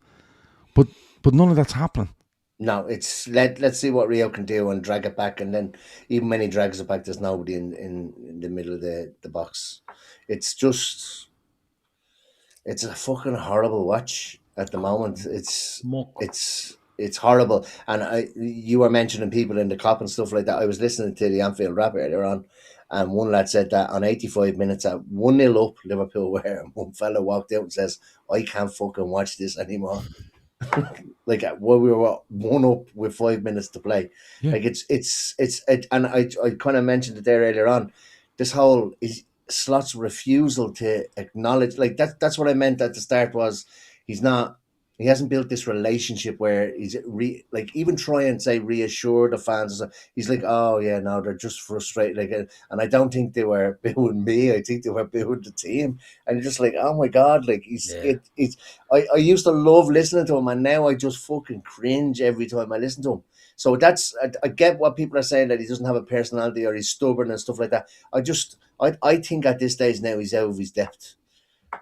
S1: But none of that's happening.
S3: No, it's let's see what Rio can do and drag it back, and then even when he drags it back, there's nobody in the middle of the box. It's a fucking horrible watch at the moment. It's horrible. And you were mentioning people in the Kop and stuff like that. I was listening to the Anfield rap earlier on, and one lad said that on 85 minutes at 1-0 up Liverpool, where one fella walked out and says, I can't fucking watch this anymore. Like we were 1-up with 5 minutes to play. Yeah. Like it's and I kind of mentioned it there earlier on. This whole Slot's refusal to acknowledge, like that's what I meant at the start, was he's not He hasn't built this relationship where he's like even try and say reassure the fans. He's like, oh yeah, no, they're just frustrated. Like, and I don't think they were booing me. I think they were booing the team. And you're just like, oh my god, like it's. I used to love listening to him, and now I just fucking cringe every time I listen to him. So I get what people are saying, that he doesn't have a personality or he's stubborn and stuff like that. I think at this stage now he's out of his depth,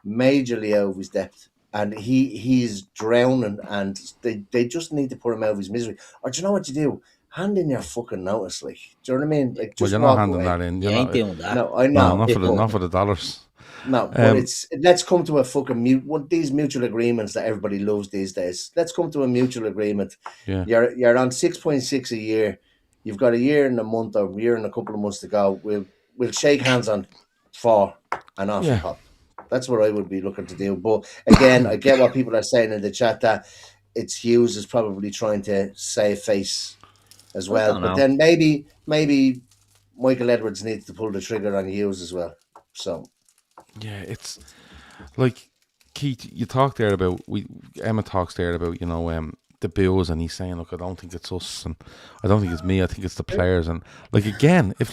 S3: majorly out of his depth. And he's drowning, and they just need to put him out of his misery. Or do you know what you do? Hand in your fucking notice, like, do you know what I mean? Like, just
S1: you're not
S3: walk
S1: handing
S3: away.
S1: that in.
S2: You ain't doing that.
S3: No, I
S1: No,
S3: know.
S1: not for the dollars.
S3: No, but let's come to a fucking these mutual agreements that everybody loves these days. Let's come to a mutual agreement.
S1: Yeah.
S3: You're on 6.6 a year. You've got a year and a month or a year and a couple of months to go. We'll shake hands on 4 and off you pop. That's what I would be looking to do. But again, I get what people are saying in the chat, that it's Hughes is probably trying to save face as well. But then maybe Michael Edwards needs to pull the trigger on Hughes as well. So
S1: yeah, it's like Keith. You talked there about Emma talks there about the Bills, and he's saying, look, I don't think it's us, and I don't think it's me. I think it's the players, and like again, if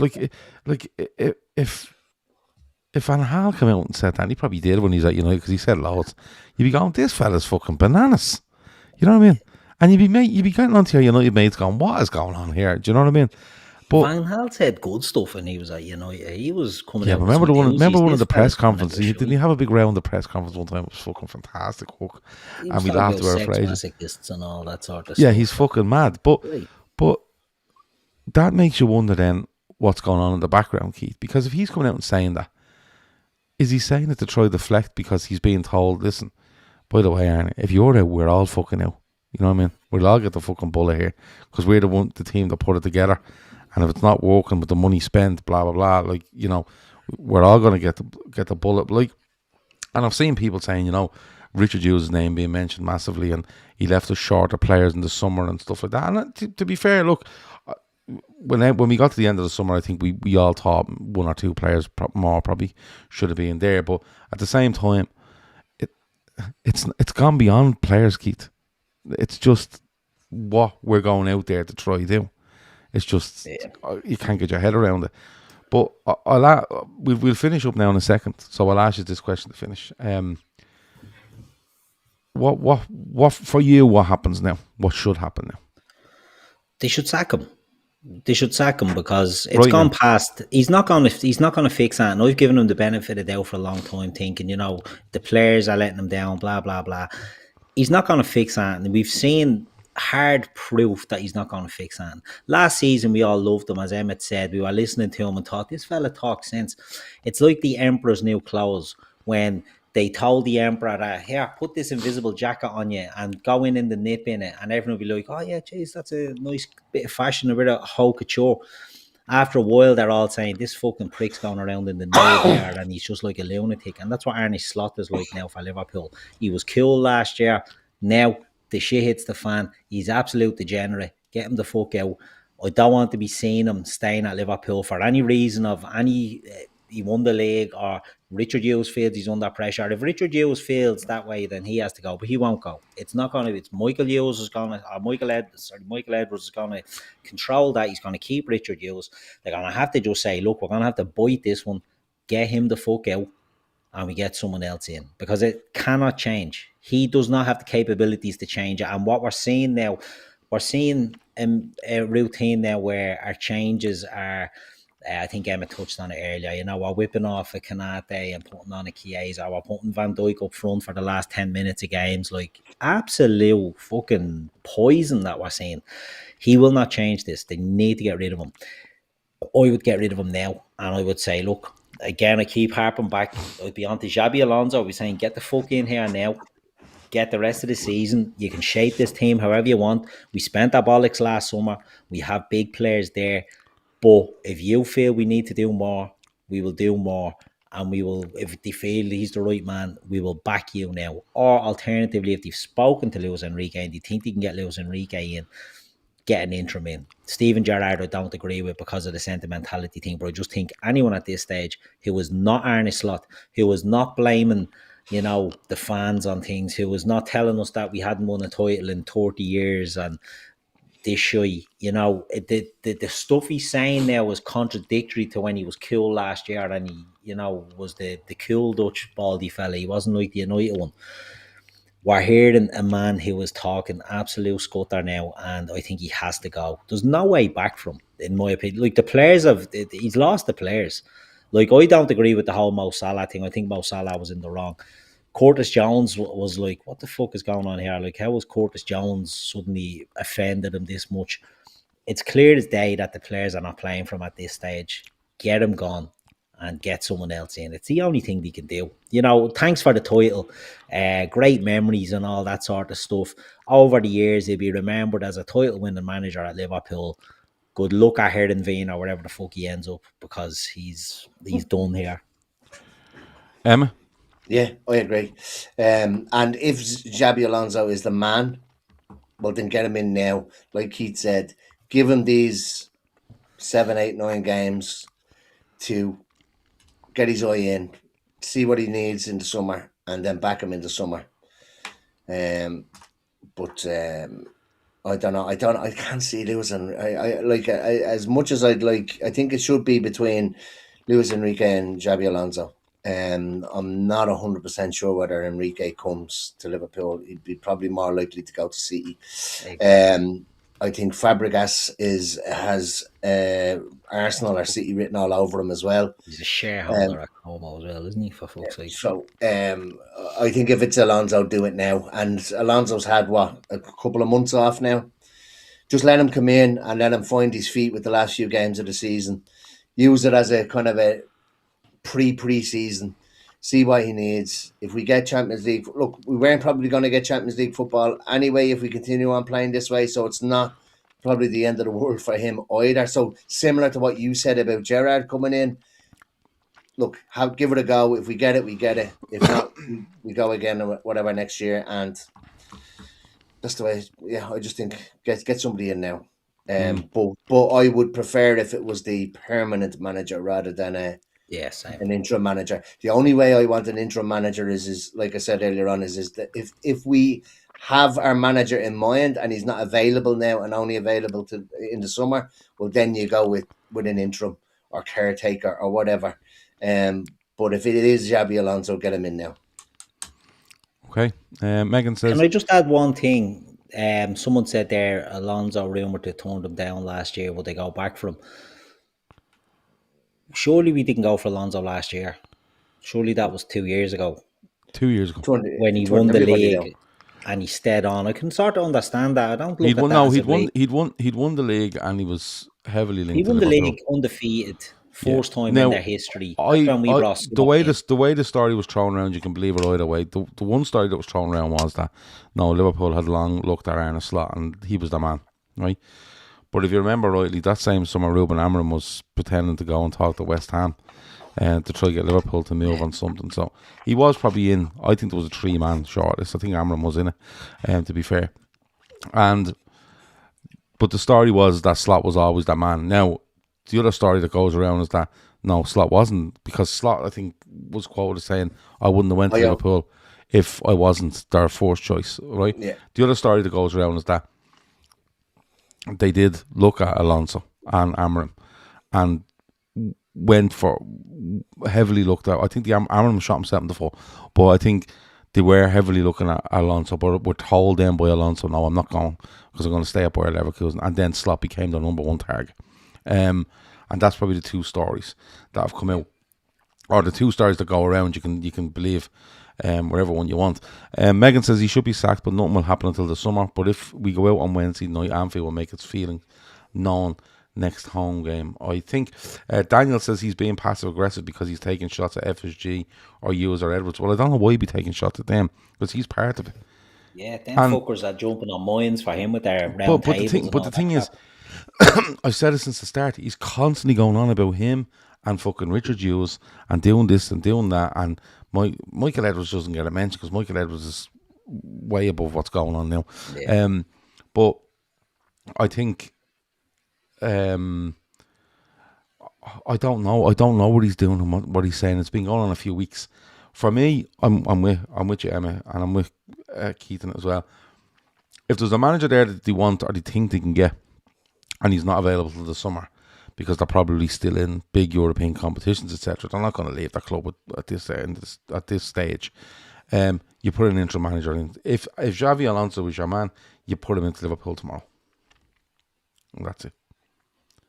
S1: Van Gaal came out and said that, and he probably did when he's at United, because he said loads, you'd be going, this fella's fucking bananas. You know what I mean? And you'd be getting onto your United mates going, what is going on here? Do you know what I mean? But
S2: Van Gaal said good stuff, and he was like, he was coming out.
S1: Yeah, remember one of the press conferences? Didn't he have a big round the press conference one time? It was fucking fantastic hook, and we laughed about it for ages.
S2: And all that sort of
S1: yeah,
S2: stuff.
S1: he's fucking mad. But that makes you wonder then what's going on in the background, Keith. Because if he's coming out and saying that, is he saying it to try to deflect because he's being told, listen, by the way, Arnie, if you're out, we're all fucking out. You know what I mean? We'll all get the fucking bullet here because we're the team that put it together. And if it's not working with the money spent, blah blah blah, like we're all gonna get the bullet. Like, and I've seen people saying, Richard Hughes' name being mentioned massively, and he left us short of players in the summer and stuff like that. And to be fair, look, when we got to the end of the summer, I think we all thought one or two players more probably should have been there. But at the same time, it's gone beyond players, Keith. It's just what we're going out there to try to do. It's just you can't get your head around it. But we'll finish up now in a second. So I'll ask you this question to finish. What for you? What happens now? What should happen now?
S2: They should sack him. They should sack him because it's gone past. He's not going to fix that. And I've given him the benefit of the doubt for a long time, thinking the players are letting him down. Blah blah blah. He's not going to fix that, and we've seen hard proof that he's not going to fix that. Last season, we all loved him, as Emmet said. We were listening to him and thought, this fella talks sense. It's like the Emperor's New Clothes, when they told the Emperor that, here, put this invisible jacket on you and go in the nip in it, and everyone will be like, oh yeah, geez, that's a nice bit of fashion, a bit of haute couture. After a while, they're all saying, this fucking prick's going around in the neighbourhood and he's just like a lunatic. And that's what Arne Slot is like now for Liverpool. He was cool last year. Now the shit hits the fan. He's absolute degenerate. Get him the fuck out. I don't want to be seeing him staying at Liverpool for any reason of any... he won the league, or Richard Hughes feels he's under pressure. If Richard Hughes feels that way, then he has to go, but he won't go. It's not going to. It's Michael Hughes is going to, or Michael Edwards is going to control that. He's going to keep Richard Hughes. They're going to have to just say, look, we're going to have to bite this one, get him the fuck out, and we get someone else in, because it cannot change. He does not have the capabilities to change it. And what we're seeing now, we're seeing a routine now where our changes are. I think Emma touched on it earlier. We're whipping off a Kanate and putting on a Chiesa. We're putting Van Dijk up front for the last 10 minutes of games. Like, absolute fucking poison that we're seeing. He will not change this. They need to get rid of him. I would get rid of him now. And I would say, look, again, I keep harping back. I'd be on to Xabi Alonso. I'd be saying, get the fuck in here now. Get the rest of the season. You can shape this team however you want. We spent our bollocks last summer. We have big players there. But if you feel we need to do more, we will do more. And we will, if they feel he's the right man, we will back you now. Or alternatively, if they've spoken to Luis Enrique and they think they can get Luis Enrique in, get an interim in. Steven Gerrard, I don't agree with because of the sentimentality thing, but I just think anyone at this stage who was not Arne Slot, who was not blaming the fans on things, who was not telling us that we hadn't won a title in 30 years and this shy. The stuff he's saying now is contradictory to when he was cool last year, and he, was the cool Dutch baldy fella. He wasn't like the United one. We're hearing a man who is talking absolute scutter now, and I think he has to go. There's no way back from, in my opinion. Like, the players he's lost the players. Like, I don't agree with the whole Mo Salah thing. I think Mo Salah was in the wrong. Curtis Jones was like, what the fuck is going on here? Like, how was Curtis Jones suddenly offended him this much? It's clear as day that the players are not playing for him at this stage. Get him gone and get someone else in. It's the only thing they can do. Thanks for the title. Great memories and all that sort of stuff. Over the years, he'll be remembered as a title-winning manager at Liverpool. Good luck at Herenveen or wherever the fuck he ends up, because he's done here.
S1: Emma?
S3: Yeah, I agree. And if Xabi Alonso is the man, well, then get him in now. Like Keith said, give him these 7, 8, 9 games to get his eye in, see what he needs in the summer, and then back him in the summer. But I don't know. I can't see Luis and I like as much as I'd like. I think it should be between Luis Enrique and Xabi Alonso. I'm not 100% sure whether Enrique comes to Liverpool. He'd be probably more likely to go to City. I think Fabregas has Arsenal or City written all over him as well.
S2: He's a shareholder at Como as well, isn't he, for fuck's sake?
S3: So I think if it's Alonso, do it now. And Alonso's had, a couple of months off now. Just let him come in and let him find his feet with the last few games of the season. Use it as a kind of a pre-season. See what he needs. If we get Champions League, look, we weren't probably going to get Champions League football anyway if we continue on playing this way, so it's not probably the end of the world for him either. So similar to what you said about Gerrard coming in, look, give it a go. If we get it, we get it. If not, we go again or whatever next year. And that's the way. Yeah, I just think get somebody in now. But I would prefer if it was the permanent manager rather than an interim manager. The only way I want an interim manager is like I said earlier on, is that if we have our manager in mind and he's not available now and only available in the summer, well, then you go with an interim or caretaker or whatever. But if it is Xabi Alonso, get him in now.
S1: Okay. Megan says...
S2: Can I just add one thing? Someone said there, Alonso rumoured to turn them down last year. Will they go back for him? Surely we didn't go for Alonso last year. Surely that was 2 years ago.
S1: 2 years ago.
S2: When he won the league and he stayed on. I can sort of understand that. I don't look at that.
S1: He'd won the league and he was heavily linked.
S2: He won the league undefeated. First time in their history. The
S1: way the story was thrown around, you can believe it either way. The one story that was thrown around was that Liverpool had long looked at Arne Slot and he was the man, right? But if you remember rightly, that same summer Ruben Amorim was pretending to go and talk to West Ham to try to get Liverpool to move on something. So he was probably in. I think there was a 3-man shortlist. I think Amorim was in it, to be fair. But the story was that Slot was always that man. Now, the other story that goes around is that no, Slot wasn't, because Slot, I think, was quoted as saying, I wouldn't have went to Liverpool if I wasn't their first choice, right? Yeah. The other story that goes around is that they did look at Alonso and Amorim and went for heavily looked at. I think the Amorim shot himself in the foot, but I think they were heavily looking at Alonso, but were told then by Alonso, no, I'm not going because I'm going to stay up where Leverkusen. And then Slot became the number one target. And that's probably the two stories that have come out, or the two stories that go around. You can believe wherever one you want. Megan says he should be sacked, but nothing will happen until the summer. But if we go out on Wednesday night, Anfield will make its feeling known next home game. I think Daniel says he's being passive aggressive because he's taking shots at FSG or Hughes or Edwards. Well, I don't know why he'd be taking shots at them, because he's part of it.
S2: Yeah, them fuckers are jumping on mines for him with their round tables.
S1: But the thing is, I've said it since the start, he's constantly going on about him and fucking Richard Hughes and doing this and doing that, and Michael Edwards doesn't get a mention because Michael Edwards is way above what's going on now. Yeah. But I think I don't know what he's doing and what he's saying. It's been going on a few weeks For me, I'm with you, Emma, and I'm with Keith in it as well. If there's a manager there that they want or they think they can get, and he's not available till the summer because they're probably still in big European competitions, etc., they're not going to leave the club at this stage. You put an interim manager in. If Xavi Alonso was your man, you put him into Liverpool tomorrow. And that's it.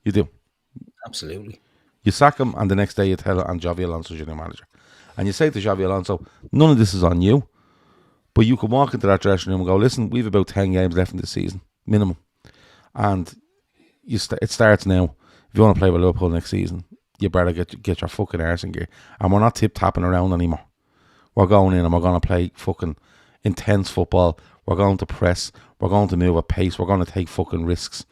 S1: You do.
S2: Absolutely.
S1: You sack him, and the next day you tell him, and Xavi Alonso's your new manager. And you say to Xavi Alonso, none of this is on you, but you can walk into that dressing room and go, listen, we've about 10 games left in this season, minimum. And it starts now. If you want to play with Liverpool next season, you better get your fucking arse in gear. And we're not tip-tapping around anymore. We're going in and we're going to play fucking intense football. We're going to press. We're going to move at pace. We're going to take fucking risks.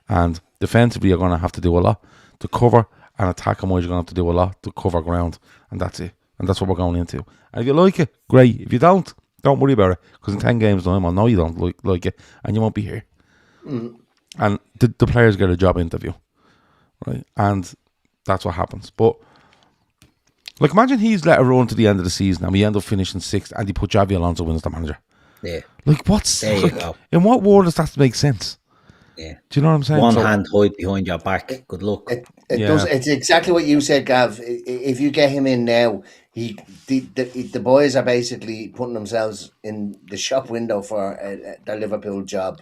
S1: And defensively, you're going to have to do a lot to cover, and attacking-wise, you're going to have to do a lot to cover ground. And that's it. And that's what we're going into. And if you like it, great. If you don't worry about it. Because in 10 games time, I'll know you don't like it, and you won't be here. And the players get a job interview, right? And that's what happens. But like, imagine he's let it run to the end of the season, and we end up finishing 6th, and he put Xavi Alonso in as the manager.
S2: Yeah.
S1: Like,
S2: there you go.
S1: In what world does that make sense?
S2: Yeah.
S1: Do you know what I'm saying?
S2: One hand tied behind your back. Good luck.
S3: It does. It's exactly what you said, Gav. If you get him in now, the boys are basically putting themselves in the shop window for their Liverpool job.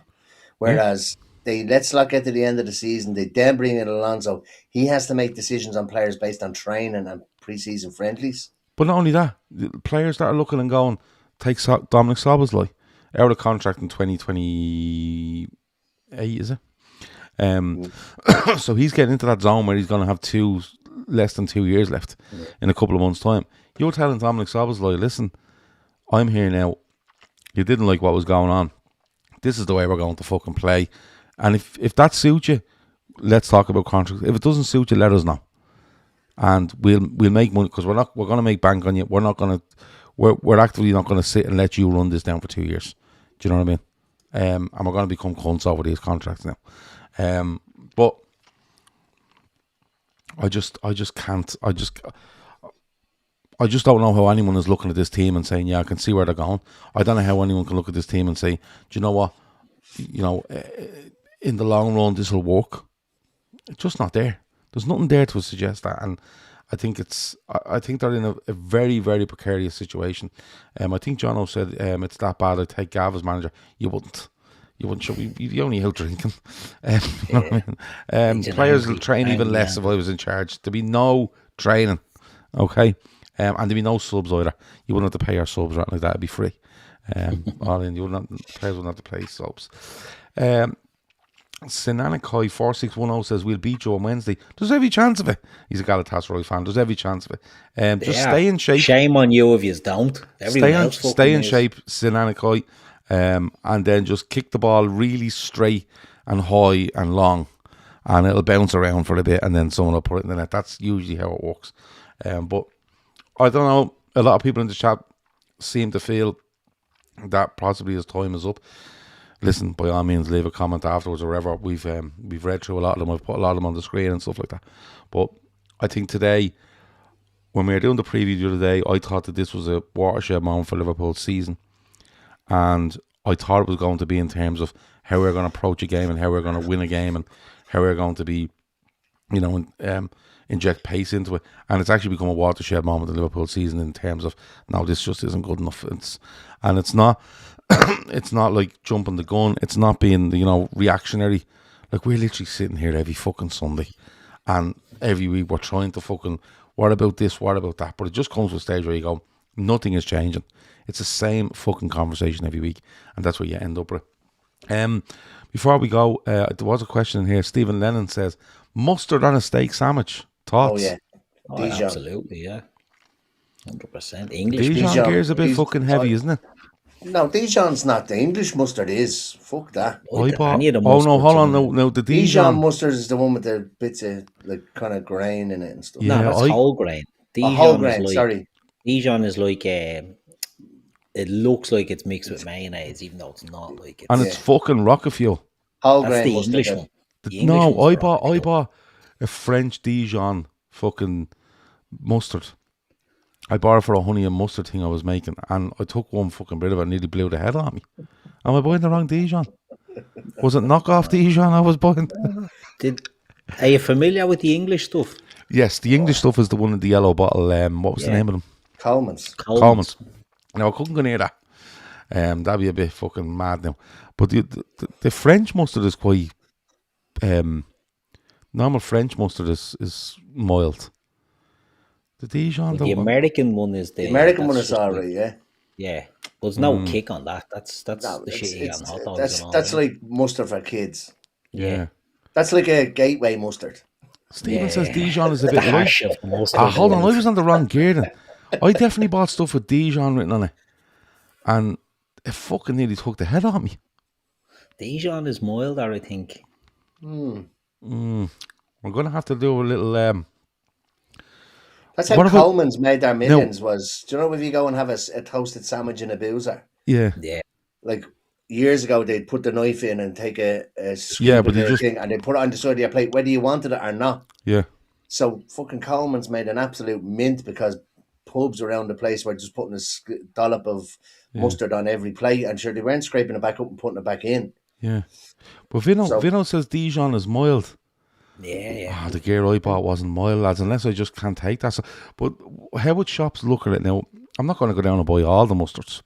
S3: Whereas let's not get to the end of the season. They then bring in Alonso. He has to make decisions on players based on training and pre-season friendlies.
S1: But not only that, the players that are looking and going, take Dominic Szoboszlai out of contract in 2028, is it? So he's getting into that zone where he's going to have less than 2 years left in a couple of months' time. You're telling Dominic Szoboszlai, listen, I'm here now. You didn't like what was going on. This is the way we're going to fucking play. And if that suits you, let's talk about contracts. If it doesn't suit you, let us know. And we'll make money, because we're going to make bank on you. We're actively not going to sit and let you run this down for 2 years. Do you know what I mean? And we're going to become cunts over these contracts now. But I just don't know how anyone is looking at this team and saying, yeah, I can see where they're going. I don't know how anyone can look at this team and say, do you know what? In the long run, this will work. It's just not there. There's nothing there to suggest that. And I think they're in a very, very precarious situation. I think Jono said it's that bad. I'd take Gav as manager. You wouldn't. You'd only out drinking. You know what I mean? Players will train even less if I was in charge. There'd be no training, okay? And there'd be no subs either. You wouldn't have to pay our subs or anything like that. It'd be free. Players wouldn't have to play subs. Sinanakoi 4610 says we'll beat you on Wednesday. There's every chance of it. He's a Galatasaray fan. There's every chance of it. Just stay in shape.
S2: Shame on you if you don't.
S1: Stay in shape, Sinanakoi. And then just kick the ball really straight and high and long, and it'll bounce around for a bit, and then someone will put it in the net. That's usually how it works. But I don't know, a lot of people in the chat seem to feel that possibly his time is up. Listen, by all means, leave a comment afterwards or whatever. We've read through a lot of them. I've put a lot of them on the screen and stuff like that. But I think today, when we were doing the preview the other day, I thought that this was a watershed moment for Liverpool's season. And I thought it was going to be in terms of how we're going to approach a game and how we're going to win a game and how we're going to be, inject pace into it. And it's actually become a watershed moment in Liverpool season in terms of, no, this just isn't good enough. It's not it's not like jumping the gun. It's not being, reactionary. Like, we're literally sitting here every fucking Sunday, and every week we're trying to fucking, what about this, what about that? But it just comes to a stage where you go, nothing is changing. It's the same fucking conversation every week, and that's where you end up with. Before we go, there was a question in here. Stephen Lennon says, mustard on a steak sandwich. Thoughts?
S3: Oh, yeah.
S2: Absolutely, yeah. 100%. English.
S1: Dijon gear is a bit fucking heavy, isn't it?
S3: No, Dijon's not. The English mustard is. Fuck that.
S1: No, hold on. No, the
S3: Dijon mustard is the one with the bits of, like, kind of grain in it and stuff.
S2: Yeah, no, that's whole grain.
S3: Whole grain, sorry.
S2: Dijon is like it looks like it's mixed with mayonnaise, even though it's not.
S1: And it's fucking rocket fuel.
S3: Whole
S2: that's
S3: grain
S2: the English one.
S1: No, I bought a French Dijon fucking mustard, I borrowed for a honey and mustard thing I was making, and I took one fucking bit of it and nearly blew the head on me. Am I buying the wrong Dijon? Was it knockoff Dijon I was buying?
S2: Are you familiar with the English stuff?
S1: Yes, the English stuff is the one in the yellow bottle. What was the name of them?
S3: Coleman's.
S1: Coleman's. Now, I couldn't go near that. That'd be a bit fucking mad now. But the French mustard is quite... normal French mustard is mild. The Dijon...
S2: The American one is
S3: the American one is alright, yeah.
S2: Yeah. There's no kick on that. That's the shit you get on hot dogs and all.
S3: That's like mustard for kids.
S1: Yeah.
S3: That's like a gateway mustard.
S1: Stephen says Dijon is a bit light.
S2: Hold
S1: on, I was on the wrong gear then. I definitely bought stuff with Dijon written on it. And it fucking nearly took the head off me.
S2: Dijon is milder, I think.
S1: We're going to have to do a little...
S3: That's how Coleman's made their millions was. Do you know if you go and have a toasted sandwich in a boozer?
S1: Yeah.
S2: Yeah.
S3: Like years ago, they'd put the knife in and take a scoop of the thing and they'd put it on the side of your plate, whether you wanted it or not.
S1: Yeah.
S3: So fucking Coleman's made an absolute mint because pubs around the place were just putting a dollop of mustard on every plate, and sure they weren't scraping it back up and putting it back in.
S1: Yeah. But Vino says Dijon is mild.
S2: Yeah.
S1: The gear I bought wasn't mild, lads, unless I just can't take that. So, but how would shops look at it now? I'm not going to go down and buy all the mustards.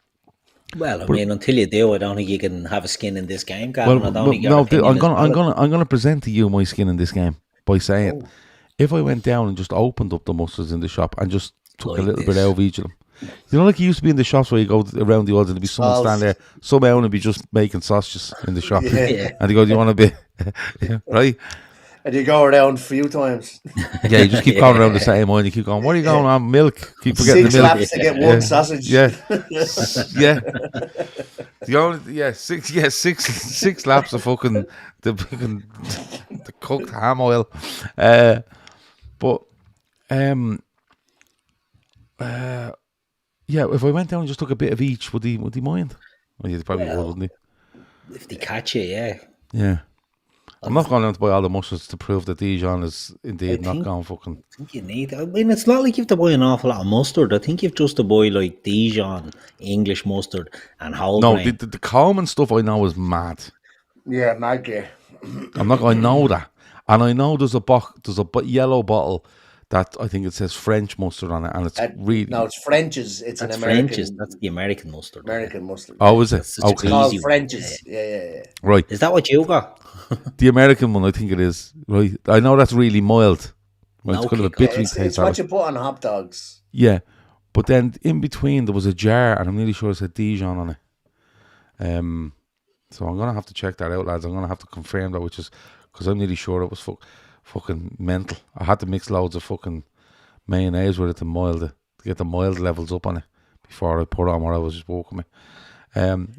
S2: Well, I mean, until you do, I don't think you can have a skin in this game, Gavin.
S1: I'm gonna present to you my skin in this game by saying, if I went down and just opened up the mustards in the shop and just took a little bit out of each of them, you know, like you used to be in the shops where you go around the odds and there'd be someone standing there, somehow and it'd be just making sausages in the shop, and they go, "Do you want to be right?"
S3: And you go around a few times.
S1: Yeah, you just keep going around the same one. You keep going, "What are you going on? Milk." Keep forgetting the milk.
S3: 6 laps to get one sausage.
S1: Yeah. Six laps of fucking the cooked ham oil. If I went down and just took a bit of each, would he mind? Well, he probably would, wouldn't he?
S2: If they catch it, yeah.
S1: Yeah. I'm not going down to buy all the mustards to prove that Dijon is indeed not going fucking...
S2: I think you need... I mean, it's not like you have to buy an awful lot of mustard. I think you've just to buy, like, Dijon, English mustard, and whole grain.
S1: No, the common stuff I know is mad.
S3: Yeah, mad gear.
S1: I know that. And I know there's a yellow bottle that I think it says French mustard on it, and it's really...
S3: No, it's French's. It's an American... French's.
S2: That's the American mustard.
S3: American mustard.
S1: Oh, is it?
S3: It's called French's. Yeah.
S1: Right.
S2: Is that what you got?
S1: The American one, I think it is. Right. I know that's really mild. Right? It's kind of a bittery taste.
S3: It's what you put on hot dogs.
S1: Yeah. But then in between there was a jar, and I'm nearly sure it said Dijon on it. So I'm going to have to check that out, lads. I'm going to have to confirm that, which is... Because I'm nearly sure it was fucking mental. I had to mix loads of fucking mayonnaise with it to get the mild levels up on it before I put on what I was just walking with.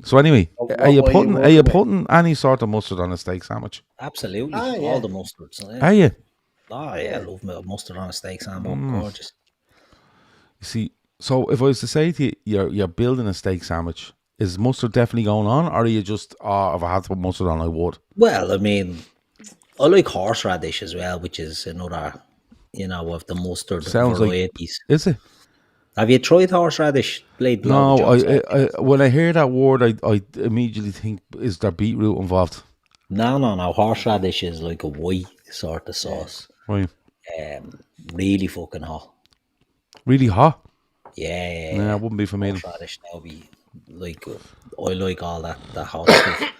S1: So anyway, are you putting any sort of mustard on a steak sandwich?
S2: Absolutely, all the mustards. Yeah.
S1: Are you?
S2: Oh yeah, I love mustard on a steak sandwich. Gorgeous.
S1: You see, so if I was to say to you, you're building a steak sandwich, is mustard definitely going on, or are you just, if I had to put mustard on, I would?
S2: Well, I mean, I like horseradish as well, which is another, of the mustard varieties.
S1: Is it?
S2: Have you tried horseradish?
S1: No, I when I hear that word, I immediately think, is there beetroot involved?
S2: No. Horseradish is like a white sort of sauce.
S1: Right.
S2: Really fucking hot.
S1: Really hot?
S2: Yeah.
S1: Nah, it wouldn't be for me.
S2: Horseradish, that would be like, I like all that hot stuff.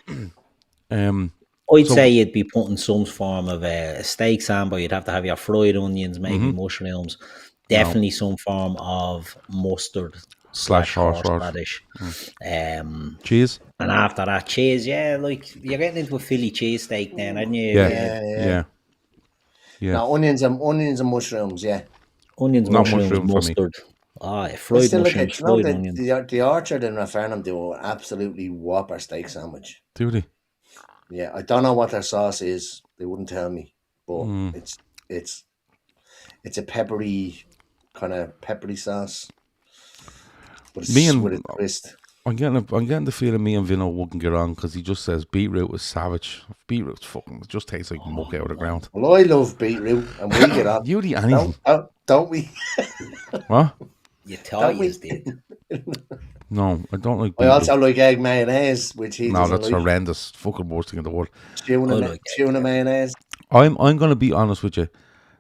S2: I'd say you'd be putting some form of a steak sandwich. You'd have to have your fried onions, maybe mushrooms. Definitely some form of mustard / horseradish.
S1: Cheese?
S2: And after that, cheese, like you're getting into a Philly cheesesteak then, aren't you?
S3: Yeah. No, onions and mushrooms, yeah.
S2: Onions, mushrooms, mustard. Fried mushrooms, fried onions.
S3: The Orchard in Rafarnham do an absolutely whopper steak sandwich.
S1: Do they?
S3: Yeah, I don't know what their sauce is. They wouldn't tell me, but it's a peppery sauce. But it's with a twist.
S1: I'm getting the feeling me and Vino wouldn't get on because he just says beetroot is savage. Beetroot's fucking, it just tastes like muck out of the ground.
S3: Well, I love beetroot, and we get on.
S1: You eat anything,
S3: don't we?
S1: What?
S2: You thought
S3: Don't
S2: you
S3: we?
S2: did.
S1: No, I don't like
S3: I
S1: beetroot.
S3: also like egg mayonnaise, which he
S1: No,
S3: doesn't
S1: that's
S3: like.
S1: horrendous. Fucking worst thing in the world.
S2: I like egg,
S3: Tuna mayonnaise.
S1: I'm going to be honest with you.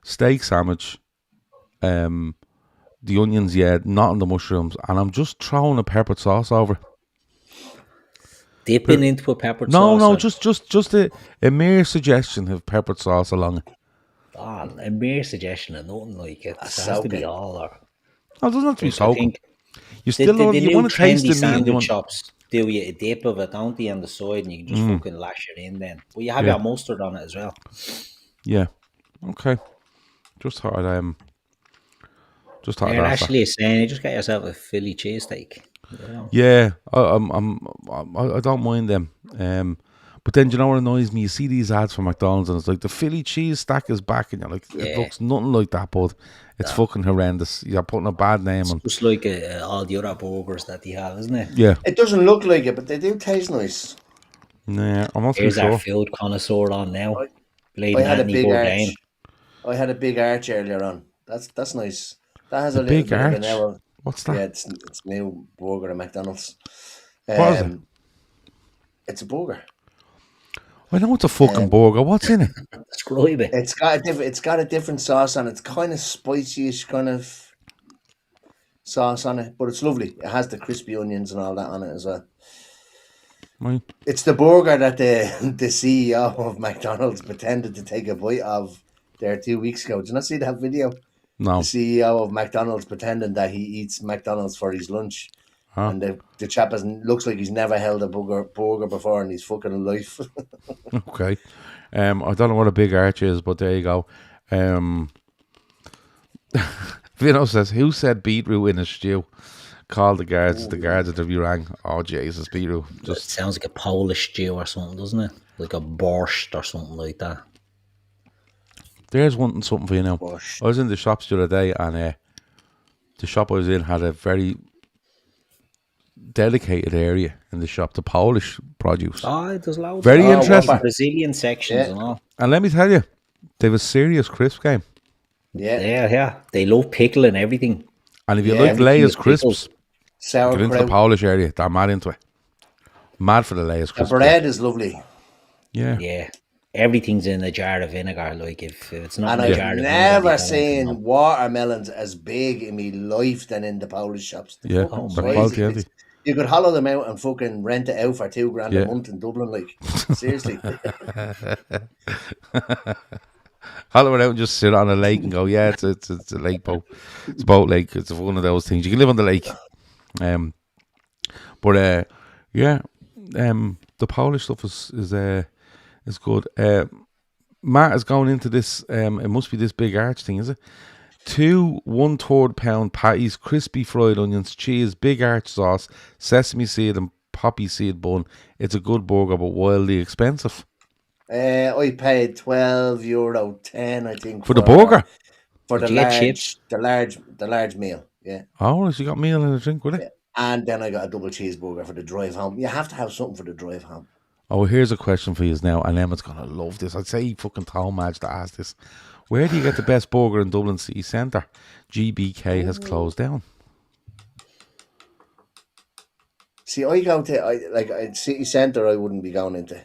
S1: Steak sandwich, the onions, yeah, not on the mushrooms, and I'm just throwing a peppered sauce over.
S2: Dipping into a peppered
S1: No,
S2: sauce.
S1: just a mere suggestion of peppered sauce along it.
S2: A mere suggestion of nothing like it. It has to be
S3: soaking.
S2: all or.
S1: No, it doesn't have to be
S2: I
S1: soaking.
S2: think
S1: You
S2: the,
S1: still
S2: the,
S1: want,
S2: the
S1: you
S2: new
S1: want to taste
S2: trendy
S1: the meat, and you
S2: sandwich
S1: want,
S2: shops do you a dip of it, don't they, on the side, and you can just fucking lash it in then. But you have
S1: Yeah.
S2: your mustard on it as well.
S1: yeah, okay. Just thought I'd
S2: You're
S1: ask that.
S2: actually saying you just get yourself a Philly cheesesteak. You know?
S1: Yeah, I don't mind them. But then, do you know what annoys me? You see these ads for McDonald's, and it's like the Philly cheese stack is back, and you're like, it
S2: Yeah.
S1: looks nothing like that, but it's fucking horrendous. You're putting a bad name on.
S2: Just like all the other burgers that they have, isn't it?
S1: Yeah,
S3: It doesn't look like it, but they do taste nice.
S1: nah, I'm not too
S2: Here's our
S1: sure.
S2: field connoisseur on now.
S3: I
S2: Bleeding
S3: had a
S2: Anthony
S3: big
S2: Bourdain.
S3: arch. I had a big arch earlier on. That's nice. That has a little
S1: Big
S3: bit of
S1: arch.
S3: an hour.
S1: What's that?
S3: Yeah, it's new burger at McDonald's.
S1: What is it?
S3: It's a burger.
S1: I know it's a fucking burger. What's in it?
S2: Describe it.
S3: It's got a different sauce on it. It's kind of spicy-ish kind of sauce on it, but it's lovely. It has the crispy onions and all that on it as well.
S1: Right.
S3: It's the burger that the CEO of McDonald's pretended to take a bite of there 2 weeks ago. Did you not see that video?
S1: No.
S3: The CEO of McDonald's pretending that he eats McDonald's for his lunch.
S1: Huh.
S3: And the chap looks like he's never held a burger before in his fucking life.
S1: Okay. I don't know what a big arch is, but there you go. Vino says, who said beetroot in a stew? Call the guards. The guards at the rang. Oh, Jesus, beetroot.
S2: It
S1: Just
S2: sounds like a Polish stew or something, doesn't it? Like a borscht or something like that.
S1: there's one something for you now.
S3: Borscht.
S1: I was in the shops the other day, and the shop I was in had a very dedicated area in the shop to Polish produce.
S2: Oh, there's loads.
S1: Very
S2: of
S1: interesting.
S2: Brazilian sections
S3: Yeah.
S2: and all.
S1: And let me tell you, they have a serious crisp game.
S3: Yeah.
S2: Yeah. They love pickle and everything.
S1: And if you
S3: Yeah,
S1: like
S2: everything
S1: Layers
S2: is pickled.
S1: crisps, get into the
S3: Sauerkraut.
S1: Polish area. They're mad into it. Mad for the Layers
S3: The
S1: crisps.
S3: bread is lovely.
S1: Yeah.
S2: Yeah. Everything's in a jar of vinegar. Like if it's not
S3: And
S2: in a jar
S3: I've
S2: of
S3: never
S2: vinegar,
S3: seen watermelons as big in my life than in the Polish shops. The
S1: Yeah,
S3: fucking
S1: they're
S3: size
S1: quality,
S3: of
S1: aren't
S3: it.
S1: they?
S3: You could hollow them out and fucking rent it out for $2,000
S1: Yeah.
S3: a month in Dublin. Like, seriously.
S1: Hollow it out and just sit on a lake and go, yeah, it's a lake boat. It's a boat lake. It's one of those things. You can live on the lake. The Polish stuff is good. Matt is going into this. It must be this big arch thing, is it? 2 1/3 pound patties, crispy fried onions, cheese, big arch sauce, sesame seed and poppy seed bun. It's a good burger, but wildly expensive
S3: I paid €12.10, I think,
S1: for the burger.
S3: for
S2: Did
S3: the
S2: you get
S3: large,
S2: chips?
S3: the large meal. Yeah,
S1: Oh, so you got meal and a drink with it.
S3: and then I got a double cheeseburger for the drive home. You have to have something for the drive home.
S1: Oh, here's a question for you now, and Emma's gonna love this. I'd say he fucking told Madge to ask this. Where do you get the best burger in Dublin City Centre? GBK has closed down.
S3: See, I go to city centre. I wouldn't be going into.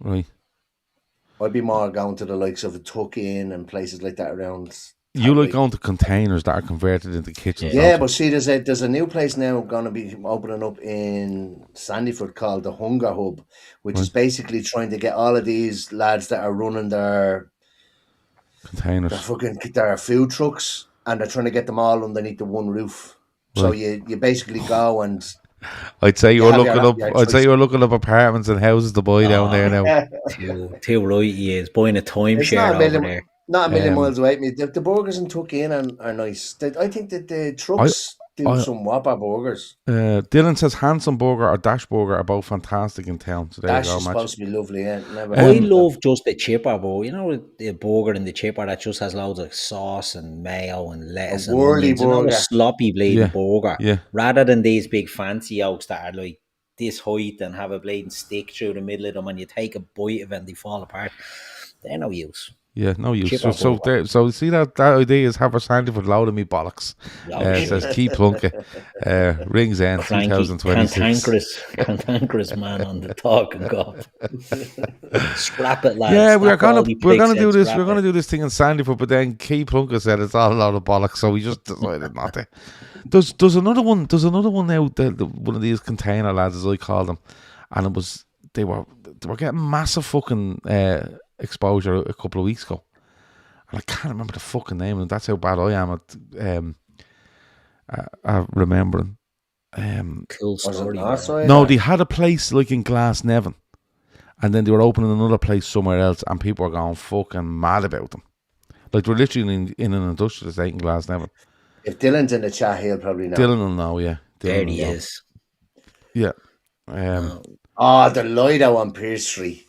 S1: Right.
S3: I'd be more going to the likes of a Tuck In and places like that around.
S1: You like going to containers that are converted into kitchens.
S3: Yeah,
S1: don't
S3: but see, there's a new place now going to be opening up in Sandyford called the Hunger Hub, which is basically trying to get all of these lads that are running their
S1: containers.
S3: their food trucks, and they're trying to get them all underneath the one roof. So
S1: Right.
S3: you basically go and
S1: I'd say
S3: You
S1: you're
S3: have
S1: looking
S3: your-
S1: up.
S3: your
S1: I'd say
S3: choice.
S1: you're looking up apartments and houses to buy down there now.
S2: Too right he is. Buying a
S3: it's
S2: timeshare
S3: not a
S2: over
S3: million,
S2: there.
S3: not a million
S1: Um,
S3: miles away. The burgers in Tuck In are nice. I think that the trucks do some whopper burgers.
S1: Dylan says Hanson Burger or Dash Burger are both fantastic in town. So there
S3: Dash
S1: you go,
S3: is
S1: Match.
S3: supposed to be lovely. Yeah, never.
S2: I love just the chipper, bro. You know the burger in the chipper that just has loads of sauce and mayo and lettuce and
S3: whirly
S2: onions. You know, a
S3: burger.
S2: sloppy bleeding
S1: Yeah,
S2: burger.
S1: yeah.
S2: Rather than these big fancy oaks that are like this height and have a bleeding stick through the middle of them, and you take a bite of it and they fall apart. They're no use.
S1: Yeah, no use.
S2: Chip
S1: So,
S2: or
S1: so,
S2: Hoover.
S1: so see that idea is have a Sandiford load of me bollocks. Says Keith Plunkett, Rings End
S2: Cranky,
S1: 2026.
S2: cantankerous man on the Talkin Kop. Scrap it, lads.
S1: Yeah,
S2: That's all the
S1: we're
S2: prick
S1: gonna
S2: said,
S1: do this.
S2: scrap
S1: We're gonna
S2: it.
S1: do this thing in Sandyford, but then Keith Plunkett said it's all a lot of bollocks, so we just decided not to. There's another one. There's another one out there. One of these container lads, as I call them, and it was they were getting massive fucking exposure a couple of weeks ago. And I can't remember the fucking name, and that's how bad I am at remembering.
S2: Cool
S3: Was it
S2: story.
S3: Northside?
S1: No, they had a place like in Glasnevin, and then they were opening another place somewhere else, and people were going fucking mad about them. Like they were literally in an industrial estate in Glasnevin.
S3: If Dylan's in the chat, he'll probably know.
S1: Dylan will know, yeah.
S2: There
S1: Dylan
S2: he
S1: will know.
S2: is.
S1: Yeah.
S3: The Lido on Pierce Street.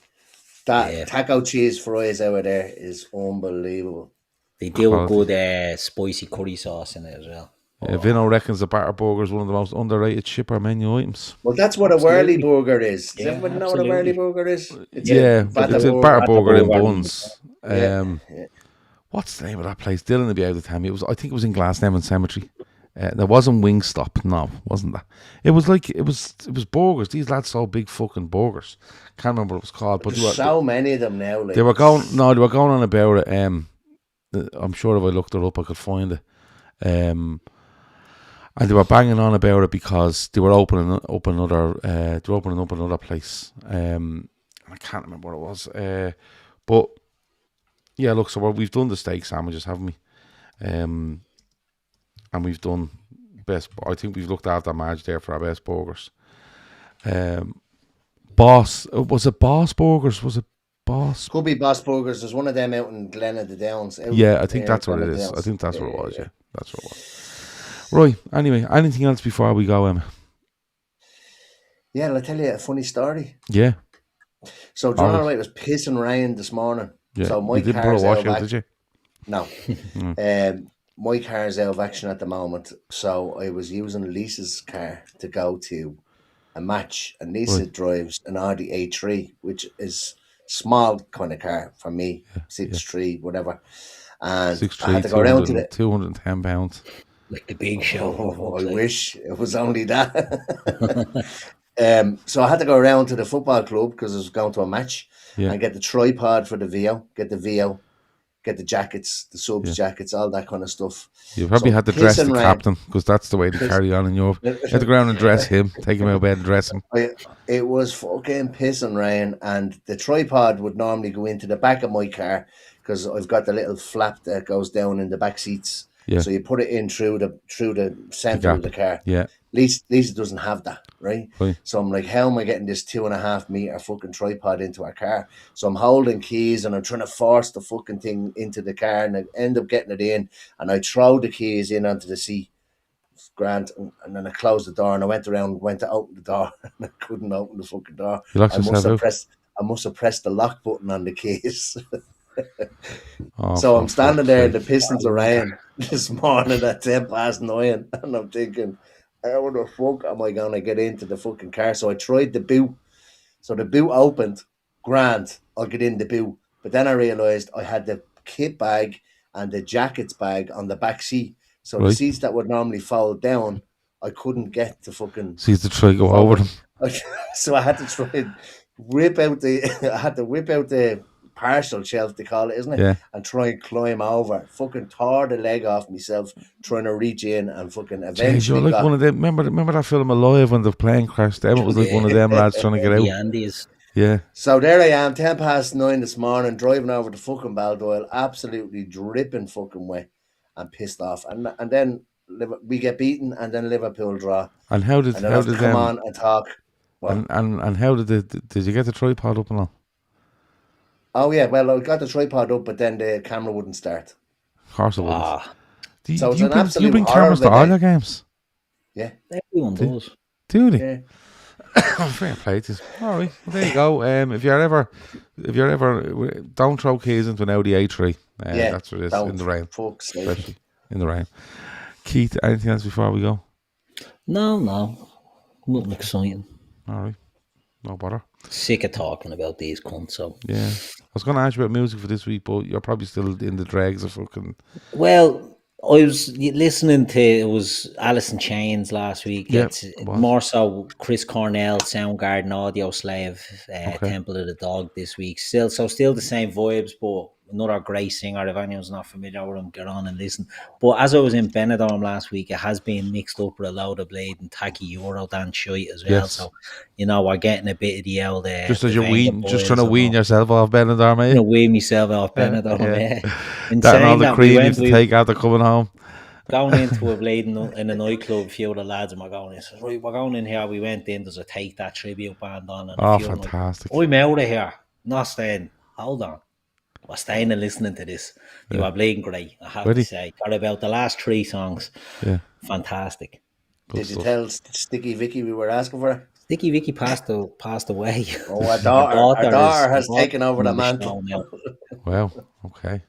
S3: That
S2: Yeah.
S3: taco cheese fries over there is unbelievable.
S2: They do a
S1: Quality.
S2: good spicy curry sauce in it as well.
S1: Vino reckons the batter burger is one of the most underrated shipper menu items.
S3: Well, that's what
S2: Absolutely.
S3: a whirly burger is. Does
S2: Yeah,
S3: everyone know what a whirly
S2: absolutely.
S3: burger is? It's
S1: Yeah, but it's a batter burger in
S2: burger.
S1: buns.
S3: Yeah.
S1: What's the name of that place? Dylan will be able to tell me. I think it was in Glasnevin Cemetery. There wasn't Wingstop. No, wasn't that? It was like it was burgers. These lads sold big fucking burgers. Can't remember what it was called, but
S3: There's so many of them now. Like,
S1: they were going. No, they were going on about it. I'm sure if I looked it up, I could find it. And they were banging on about it because they were opening up another place. I can't remember what it was. But yeah, look. So we've done the steak sandwiches, haven't we? And we've done best. I think we've looked after Madge there for our best burgers. Boss, was it Boss Burgers? Was it Boss?
S3: could be Boss Burgers. There's one of them out in Glen of the Downs.
S1: Yeah, I think that's what it is. I think that's what it was. Yeah, that's what it was. Right. Anyway, anything else before we go, Emma?
S3: Yeah, I'll tell you a funny story.
S1: Yeah.
S3: So, John Alright was pissing rain this morning.
S1: Yeah.
S3: So my
S1: you didn't put
S3: car's
S1: a
S3: out
S1: washout,
S3: of
S1: did you?
S3: No. My car's out of action at the moment. So I was using Lisa's car to go to a match. And Lisa drives an Audi A3, which is small kind of car for me. 6'3", whatever. And
S1: 6'3",
S3: I had to go around to the...
S1: 210 pounds.
S2: Like the big show.
S3: Oh, I wish it was only that. So I had to go around to the football club because I was going to a match and get the tripod for the VO, get the jackets, the subs jackets, all that kind of stuff.
S1: You probably had to dress the captain because that's the way to carry on in Europe. You had to go around and dress him, take him out of bed and dress him.
S3: It was fucking pissing rain, and the tripod would normally go into the back of my car because I've got the little flap that goes down in the back seats.
S1: Yeah.
S3: So you put it in through the center of the car.
S1: Yeah.
S3: Lisa doesn't have that, right? So I'm like, how am I getting this 2.5 meter fucking tripod into our car? So I'm holding keys and I'm trying to force the fucking thing into the car, and I end up getting it in, and I throw the keys in onto the seat. Grant, and then I closed the door, and I went to open the door, and I couldn't open the fucking door.
S1: You locked yourself out?
S3: I must have pressed the lock button on the keys.
S1: Oh,
S3: so I'm standing there in the Pistons of rain this morning at 9:10, and I'm thinking, how the fuck am I going to get into the fucking car? So I tried the boot. So the boot opened. Grand, I'll get in the boot. But then I realised I had the kit bag and the jackets bag on the back seat. So the seats that would normally fold down, I couldn't get to fucking...
S1: So you had to try to go over them.
S3: So I had to try and whip out the partial shelf, they call it, isn't it?
S1: Yeah.
S3: And try and climb over. Fucking tore the leg off myself trying to reach in, and fucking eventually
S1: Jeez, you're like one of them. Remember that film Alive when the plane crashed? Emmet was like one of them lads trying to get out.
S2: The Andes.
S1: Yeah.
S3: So there I am, 9:10 this morning, driving over to fucking Baldoyle, absolutely dripping fucking wet and pissed off. And then we get beaten, and then Liverpool draw.
S1: And how did
S3: come on and talk?
S1: And how did you get the tripod up and all?
S3: Oh yeah, well I got the tripod up, but then the camera wouldn't start.
S1: Of course it wouldn't. Do you bring cameras to all your games?
S3: Yeah,
S2: everyone does.
S1: Do they?
S3: Yeah.
S1: Fair play to you. All right, well, there you go. If you're ever, don't throw keys into an Audi A3. That's what it is in the rain, especially in the rain. Keith, anything else before we go?
S2: No, nothing exciting.
S1: All right, no bother.
S2: Sick of talking about these cunts. So
S1: yeah, was going to ask you about music for this week, but you're probably still in the dregs of fucking.
S2: Well, I was listening to, it was Alice in Chains last week.
S1: Yeah,
S2: It's
S1: it was.
S2: more so Chris Cornell, Soundgarden, Audio Slave,
S1: Okay.
S2: Temple of the Dog this week. Still the same vibes, but another great singer. If anyone's not familiar with him, get on and listen. But as I was in Benidorm last week, it has been mixed up with a load of blade and tacky Euro dance shite as well.
S1: Yes.
S2: So, we're getting a bit of the old
S1: Just as you're
S2: Vanga
S1: just trying to
S2: boys
S1: wean
S2: and all.
S1: yourself off Benidorm, mate.
S2: Wean myself off Benidorm, yeah. In
S1: That and all
S2: saying
S1: the
S2: that,
S1: cream you have to take after coming home.
S2: going into a blade in a nightclub, a few of the lads, and we're going in. Right, we're going in here. We went in. There's a Take That tribute band on, and
S1: Oh,
S2: a few of them
S1: fantastic.
S2: like, I'm out of here. Not staying. Hold on. We're staying and listening to this. They were bleeding great, I have
S1: Really?
S2: to say. Got about the last 3 songs.
S1: Yeah.
S2: Fantastic.
S1: Good
S3: Did you
S1: stuff.
S3: tell Sticky Vicky we were asking for her?
S2: Sticky Vicky passed away.
S3: Oh, our daughter has
S2: is
S3: taken over the
S2: on
S3: mantle.
S2: show now.
S1: Well, okay.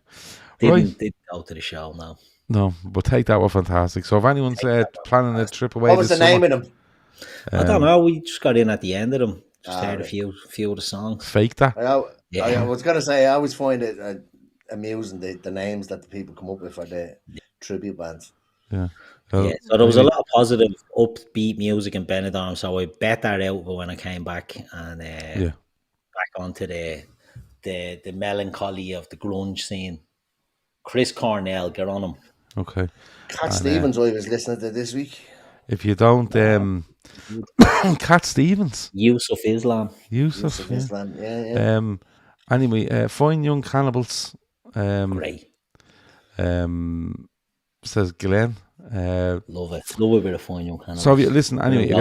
S1: Right.
S2: Didn't go to the show now.
S1: No, but Take That were fantastic. So if anyone's planning a trip away
S3: What was the
S1: this
S3: name
S1: summer,
S3: of them?
S2: I don't know. We just got in at the end of them. Just heard a
S3: right.
S2: few of the songs.
S1: Fake That.
S3: I was going to say, I always find it amusing the names that the people come up with for the tribute bands.
S1: Yeah.
S2: So there was a lot of positive, upbeat music in Benidorm. So I bet that out when I came back and back onto the melancholy of the grunge scene. Chris Cornell, get on him.
S1: Okay.
S3: Cat Stevens, I was listening to this week.
S1: If you don't, Cat Stevens.
S2: Yusuf Islam.
S1: Yusuf. Yeah.
S3: Islam. Yeah.
S1: Anyway, Fine Young Cannibals.
S2: Great.
S1: Says Glenn.
S2: Love it. Love a bit of Fine Young Cannibals.
S1: So listen, anyway, if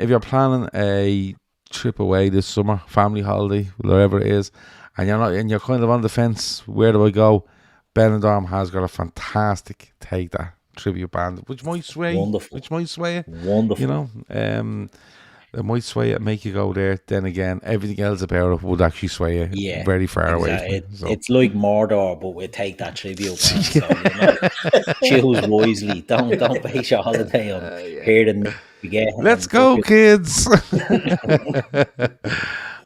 S1: you're planning a trip away this summer, family holiday, wherever it is, and you're kind of on the fence, where do I go? Benidorm has got a fantastic Take That tribute band, which might sway.
S2: Wonderful.
S1: Which might sway it.
S2: Wonderful.
S1: You know, it might sway it and make you go there. Then again, everything else about it would actually sway you very far away. From it.
S2: It's like Mordor, but we take that tribute band. So, choose wisely. Don't base your holiday on hearing again.
S1: Let's go, kids.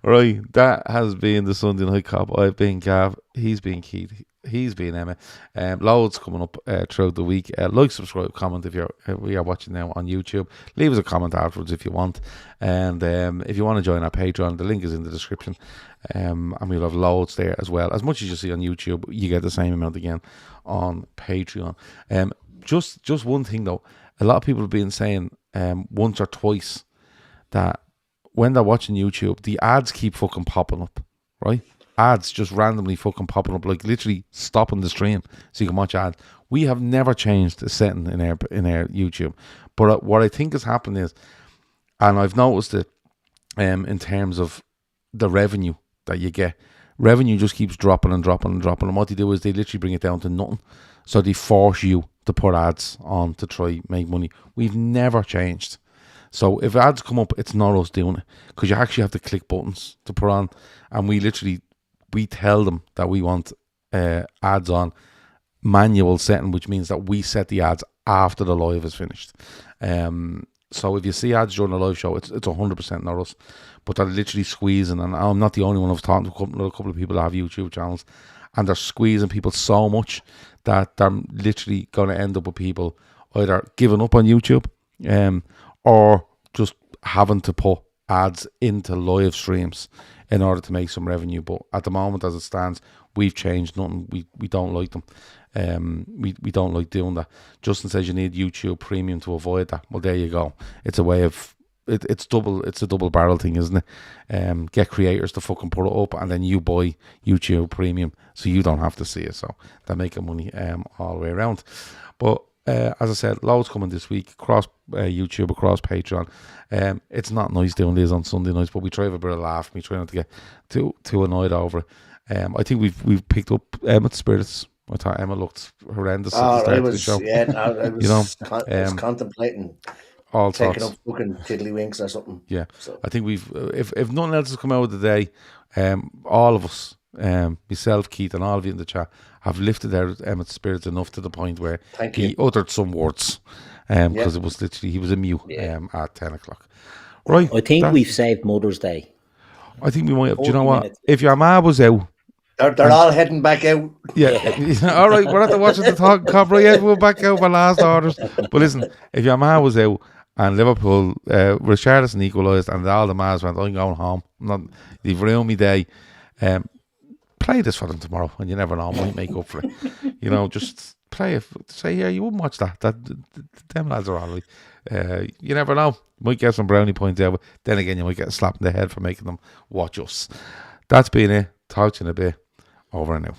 S1: Right, that has been the Sunday Night Cop. I've been Gav. He's been Keith. He's been Emma. Loads coming up throughout the week. Like, subscribe, comment if we are watching now on YouTube. Leave us a comment afterwards if you want. And if you want to join our Patreon, the link is in the description. And we'll have loads there as well. As much as you see on YouTube, you get the same amount again on Patreon. Just one thing though, a lot of people have been saying once or twice that when they're watching YouTube, the ads keep fucking popping up, right? Ads just randomly fucking popping up, like literally stopping the stream so you can watch ads. We have never changed the setting in our YouTube, but what I think has happened is, and I've noticed it, in terms of the revenue that you get, revenue just keeps dropping and dropping and dropping. And what they do is they literally bring it down to nothing, so they force you to put ads on to try make money. We've never changed. So if ads come up, it's not us doing it, because you actually have to click buttons to put on, and we tell them that we want ads on manual setting, which means that we set the ads after the live is finished. So if you see ads during the live show, it's 100% not us, but they're literally squeezing, and I'm not the only one. I've talked to a couple of people that have YouTube channels, and they're squeezing people so much that they're literally going to end up with people either giving up on YouTube, or just having to put ads into live streams in order to make some revenue. But at the moment, as it stands, we've changed nothing. We don't like them. We don't like doing that. Justin says you need YouTube Premium to avoid that. Well, there you go. It's a way of it's a double barrel thing, isn't it? Get creators to fucking put it up, and then you buy YouTube Premium so you don't have to see it. So they're making money all the way around. But as I said, loads coming this week across YouTube, across Patreon. It's not nice doing this on Sunday nights, but we try to have a bit of laugh. We try not to get too annoyed over it. I think we've picked up Emmet's spirits. I thought Emma looked horrendous at the start of the show.
S3: I was contemplating
S1: all
S3: taking
S1: sorts.
S3: up fucking tiddlywinks or something.
S1: Yeah,
S3: so.
S1: I think we've if nothing else has come out of the day, all of us, myself, Keith, and all of you in the chat have lifted out Emmet's spirits enough to the point where he uttered some words, because it was literally he was a mute at 10 o'clock. Right,
S2: I think we've saved Mother's Day.
S1: I think we might have. Do you know what? If your ma was out
S3: They're all heading back out.
S1: Yeah. All right, we're at the watching the Talkin Kop. Right, yeah, we're back out for last orders. But listen, if your man was out and Liverpool, Richarlison equalised and all the ma's went, I'm going home. You've ruined me day. Play this for them tomorrow, and you never know, might make up for it. You know, just play it. Say, yeah, you wouldn't watch that. Them lads are all right. You never know. You might get some brownie points out, but then again, you might get a slap in the head for making them watch us. That's been it. Talk to you in a bit. Over and out.